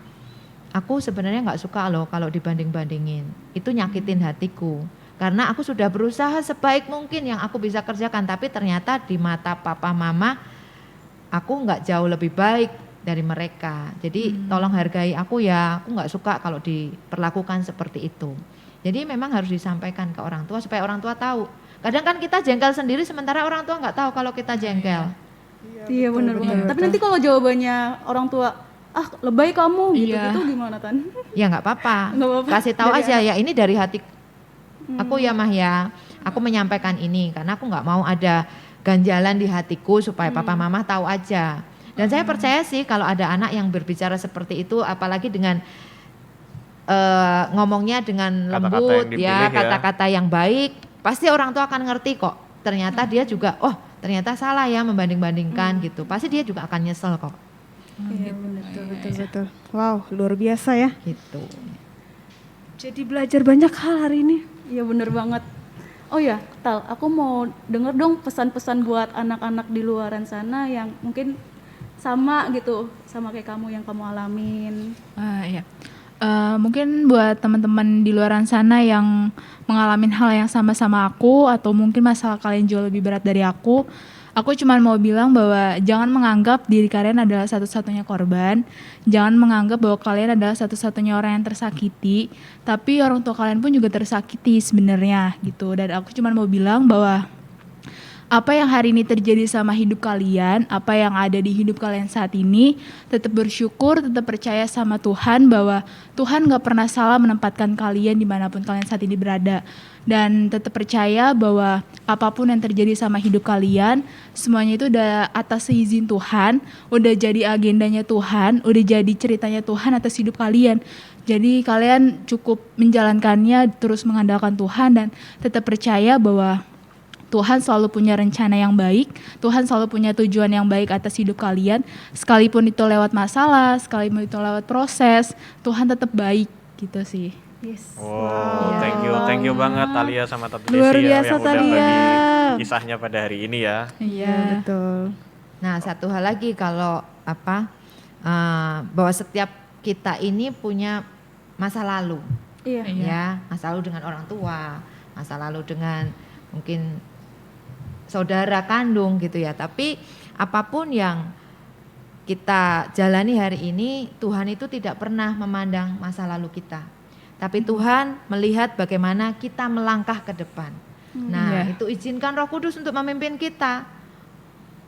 aku sebenarnya nggak suka loh kalau dibanding-bandingin. Itu nyakitin hatiku. Karena aku sudah berusaha sebaik mungkin yang aku bisa kerjakan, tapi ternyata di mata papa mama aku nggak jauh lebih baik dari mereka. Jadi tolong hargai aku ya, aku nggak suka kalau diperlakukan seperti itu." Jadi memang harus disampaikan ke orang tua supaya orang tua tahu. Kadang kan kita jengkel sendiri sementara orang tua nggak tahu kalau kita jengkel. Iya benar banget. Tapi nanti kalau jawabannya orang tua, lebay kamu gitu Iya. gitu gimana Tan? Ya nggak apa-apa. Nggak apa-apa. Kasih tahu aja ya ini dari hati aku ya Mah ya. Aku menyampaikan ini karena aku nggak mau ada ganjalan di hatiku supaya papa mama tahu aja. Dan saya percaya sih kalau ada anak yang berbicara seperti itu, apalagi dengan ngomongnya dengan Kata-kata lembut yang dipilih ya, ya. kata-kata yang baik, pasti orang tua akan ngerti kok. Ternyata dia juga, ternyata salah ya membanding-bandingkan gitu. Pasti dia juga akan nyesel kok. Iya benar. Betul. Wow, luar biasa ya. Gitu. Jadi belajar banyak hal hari ini. Iya benar banget. Oh ya, Tal, aku mau denger dong pesan-pesan buat anak-anak di luaran sana yang mungkin sama gitu, sama kayak kamu yang kamu alamin. Iya. Mungkin buat teman-teman di luaran sana yang mengalami hal yang sama-sama aku atau mungkin masalah kalian jauh lebih berat dari aku cuma mau bilang bahwa jangan menganggap diri kalian adalah satu-satunya korban, jangan menganggap bahwa kalian adalah satu-satunya orang yang tersakiti, tapi orang tua kalian pun juga tersakiti sebenarnya gitu. Dan aku cuma mau bilang bahwa apa yang hari ini terjadi sama hidup kalian, apa yang ada di hidup kalian saat ini, tetap bersyukur, tetap percaya sama Tuhan bahwa Tuhan gak pernah salah menempatkan kalian dimanapun kalian saat ini berada. Dan tetap percaya bahwa apapun yang terjadi sama hidup kalian, semuanya itu udah atas seizin Tuhan, udah jadi agendanya Tuhan, udah jadi ceritanya Tuhan atas hidup kalian. Jadi kalian cukup menjalankannya, terus mengandalkan Tuhan dan tetap percaya bahwa Tuhan selalu punya rencana yang baik, Tuhan selalu punya tujuan yang baik atas hidup kalian. Sekalipun itu lewat masalah, sekalipun itu lewat proses, Tuhan tetap baik gitu sih. Yes. Wow, thank you banget Talia sama Tante Desi Luar ya biasa, yang udah Talia. bagi kisahnya pada hari ini ya. Iya, betul. Nah, satu hal lagi kalau bahwa setiap kita ini punya masa lalu. Iya. Ya, masa lalu dengan orang tua, masa lalu dengan mungkin saudara kandung gitu ya. Tapi apapun yang kita jalani hari ini, Tuhan itu tidak pernah memandang masa lalu kita. Tapi Tuhan melihat bagaimana kita melangkah ke depan. Nah, itu izinkan Roh Kudus untuk memimpin kita.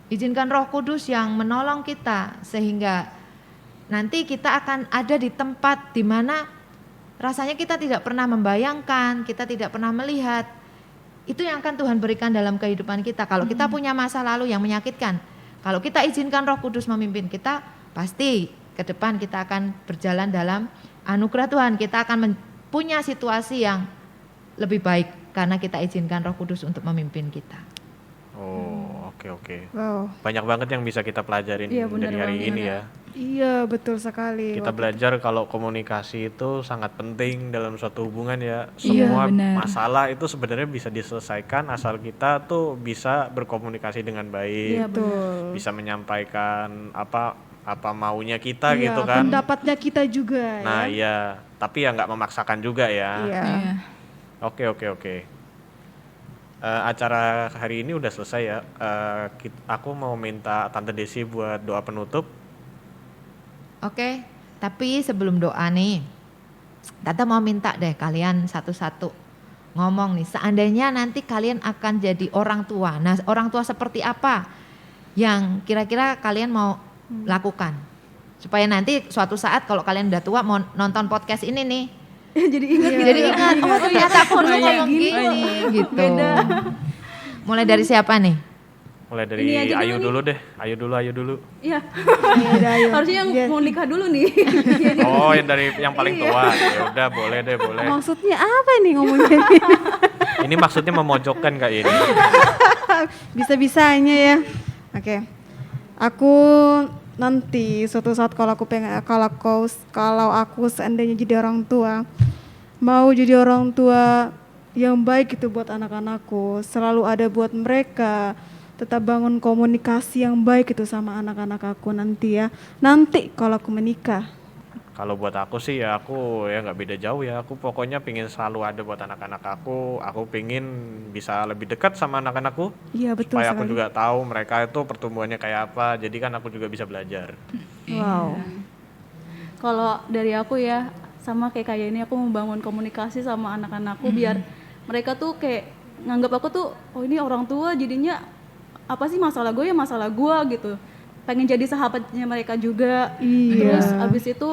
Izinkan Roh Kudus yang menolong kita sehingga nanti kita akan ada di tempat di mana rasanya kita tidak pernah membayangkan, kita tidak pernah melihat. Itu yang akan Tuhan berikan dalam kehidupan kita. Kalau kita punya masa lalu yang menyakitkan, kalau kita izinkan Roh Kudus memimpin kita, pasti ke depan kita akan berjalan dalam anugerah Tuhan. Kita akan punya situasi yang lebih baik karena kita izinkan Roh Kudus untuk memimpin kita. Oh, oke. Wow. Banyak banget yang bisa kita pelajarin Iya, benar dari hari banget. ini ya. Iya, betul sekali. Kita belajar kalau komunikasi itu sangat penting dalam suatu hubungan ya. Iya, Semua benar. masalah itu sebenarnya bisa diselesaikan asal kita tuh bisa berkomunikasi dengan baik, Iya, betul. bisa menyampaikan apa maunya kita Iya, gitu kan. pendapatnya kita juga Nah ya. iya, tapi ya nggak memaksakan juga ya. Iya. Iya. Oke. Acara hari ini udah selesai ya. Aku mau minta Tante Desi buat doa penutup. Oke, tapi sebelum doa nih, Tante mau minta deh kalian satu-satu ngomong nih, seandainya nanti kalian akan jadi orang tua. Nah, orang tua seperti apa yang kira-kira kalian mau lakukan? Supaya nanti suatu saat kalau kalian udah tua mau nonton podcast ini nih, Jadi ingat gitu. jadi ingat, oh ternyata aku dulu ngomong gini, gitu. Mulai dari siapa nih? Mulai dari Ini aja dulu Ayu nih. dulu deh. Ayu dulu. Iya. Ayo. Harusnya yang mau nikah dulu nih. Oh, yang dari yang paling tua. Ya udah, boleh. Maksudnya apa nih ngomongnya? Ini maksudnya memojokkan Kak ini. Bisa-bisanya ya. Oke. Aku nanti suatu saat kalau aku seandainya jadi orang tua, mau jadi orang tua yang baik itu buat anak-anakku, selalu ada buat mereka, tetap bangun komunikasi yang baik itu sama anak-anak aku nanti ya. Nanti kalau aku menikah. Kalau buat aku sih ya aku ya nggak beda jauh ya. Aku pokoknya pingin selalu ada buat anak-anak aku. Aku pingin bisa lebih dekat sama anak-anakku. Iya betul Supaya aku sekali. juga tahu mereka itu pertumbuhannya kayak apa. Jadi kan aku juga bisa belajar. Wow. Kalau dari aku ya sama kayak ini aku membangun komunikasi sama anak-anakku biar mereka tuh kayak nganggap aku tuh oh ini orang tua jadinya apa sih masalah gue ya masalah gue gitu. Pengen jadi sahabatnya mereka juga. Iya. Terus abis itu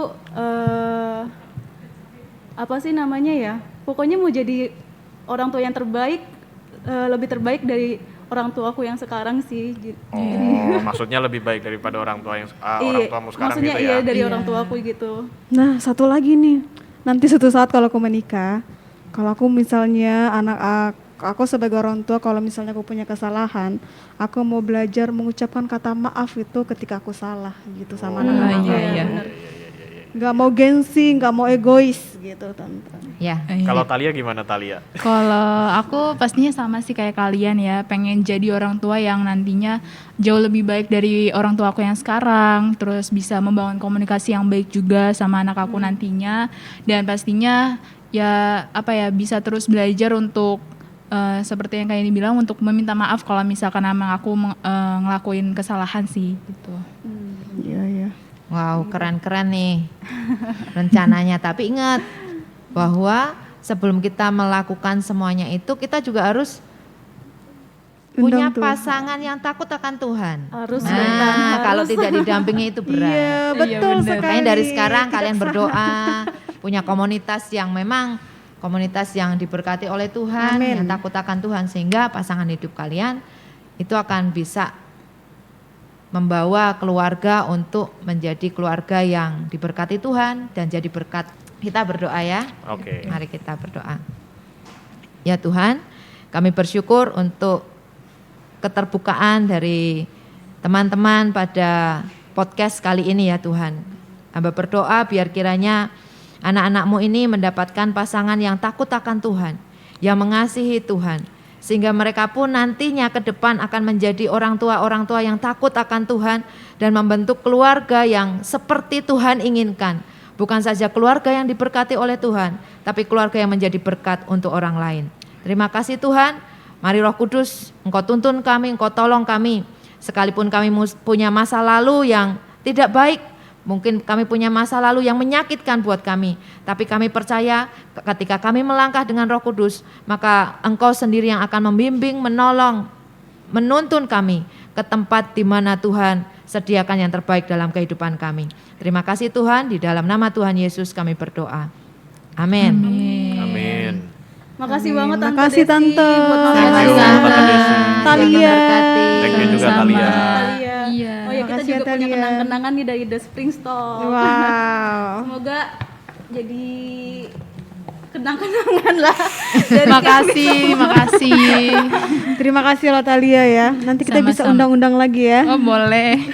apa sih namanya ya? Pokoknya mau jadi orang tua yang terbaik, lebih terbaik dari orang tuaku yang sekarang sih. Oh, maksudnya lebih baik daripada orang tua yang orang tuamu sekarang maksudnya gitu iya ya. dari orang tuaku gitu. Nah, satu lagi nih. Nanti suatu saat kalau aku menikah, kalau aku misalnya aku sebagai orang tua kalau misalnya aku punya kesalahan, aku mau belajar mengucapkan kata maaf itu ketika aku salah gitu sama anak-anak. Iya. Nggak mau gengsi, nggak mau egois gitu tante. Ya, Kalau Talia gimana Talia? Kalau aku pastinya sama sih kayak kalian ya, pengen jadi orang tua yang nantinya jauh lebih baik dari orang tua aku yang sekarang, terus bisa membangun komunikasi yang baik juga sama anak aku nantinya, dan pastinya ya bisa terus belajar untuk seperti yang kayak dibilang untuk meminta maaf kalau misalkan emang aku ngelakuin kesalahan sih gitu. Iya. wow keren-keren nih rencananya. Tapi ingat bahwa sebelum kita melakukan semuanya itu kita juga harus punya Undang tuh. pasangan yang takut akan Tuhan. Harus Nah, Bang, kalau harus. tidak didampingi itu berat. Iya, betul bener. sekali. Makanya dari sekarang Tidak kalian sah. berdoa, punya komunitas yang memang komunitas yang diberkati oleh Tuhan, Amin. yang takut akan Tuhan, sehingga pasangan hidup kalian itu akan bisa membawa keluarga untuk menjadi keluarga yang diberkati Tuhan dan jadi berkat. Kita berdoa ya. Oke. Mari kita berdoa. Ya Tuhan, kami bersyukur untuk keterbukaan dari teman-teman pada podcast kali ini ya Tuhan. Hamba berdoa biar kiranya anak-anak-Mu ini mendapatkan pasangan yang takut akan Tuhan, yang mengasihi Tuhan, sehingga mereka pun nantinya ke depan akan menjadi orang tua yang takut akan Tuhan dan membentuk keluarga yang seperti Tuhan inginkan. Bukan saja keluarga yang diberkati oleh Tuhan, tapi keluarga yang menjadi berkat untuk orang lain. Terima kasih Tuhan, mari Roh Kudus, Engkau tuntun kami, Engkau tolong kami. Sekalipun kami punya masa lalu yang tidak baik, mungkin kami punya masa lalu yang menyakitkan buat kami, tapi kami percaya ketika kami melangkah dengan Roh Kudus, maka Engkau sendiri yang akan membimbing, menolong, menuntun kami ke tempat di mana Tuhan sediakan yang terbaik dalam kehidupan kami. Terima kasih Tuhan, di dalam nama Tuhan Yesus kami berdoa. Amin. Amin. Makasih banget Tante Makasih, Desi Tante. buat Thank ngobrol you, sama Tante Desi. Talia. Thank you juga Sama-sama. Talia. Talia. Iya. Oh ya, kita Makasih ya, juga punya Talia. kenang-kenangan nih dari The Spring Store. Wow. Semoga jadi kenang-kenangan lah. Dari Makasih. Terima kasih loh Talia ya. Nanti kita bisa Sama-sama. undang-undang lagi ya. Oh boleh.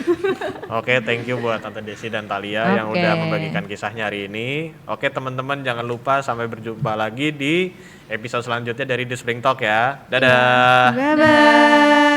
Oke, thank you buat Tante Desi dan Talia yang Oke. udah membagikan kisahnya hari ini. Oke teman-teman, jangan lupa sampai berjumpa lagi di episode selanjutnya dari The Spring Talk ya. Dadah. Bye bye.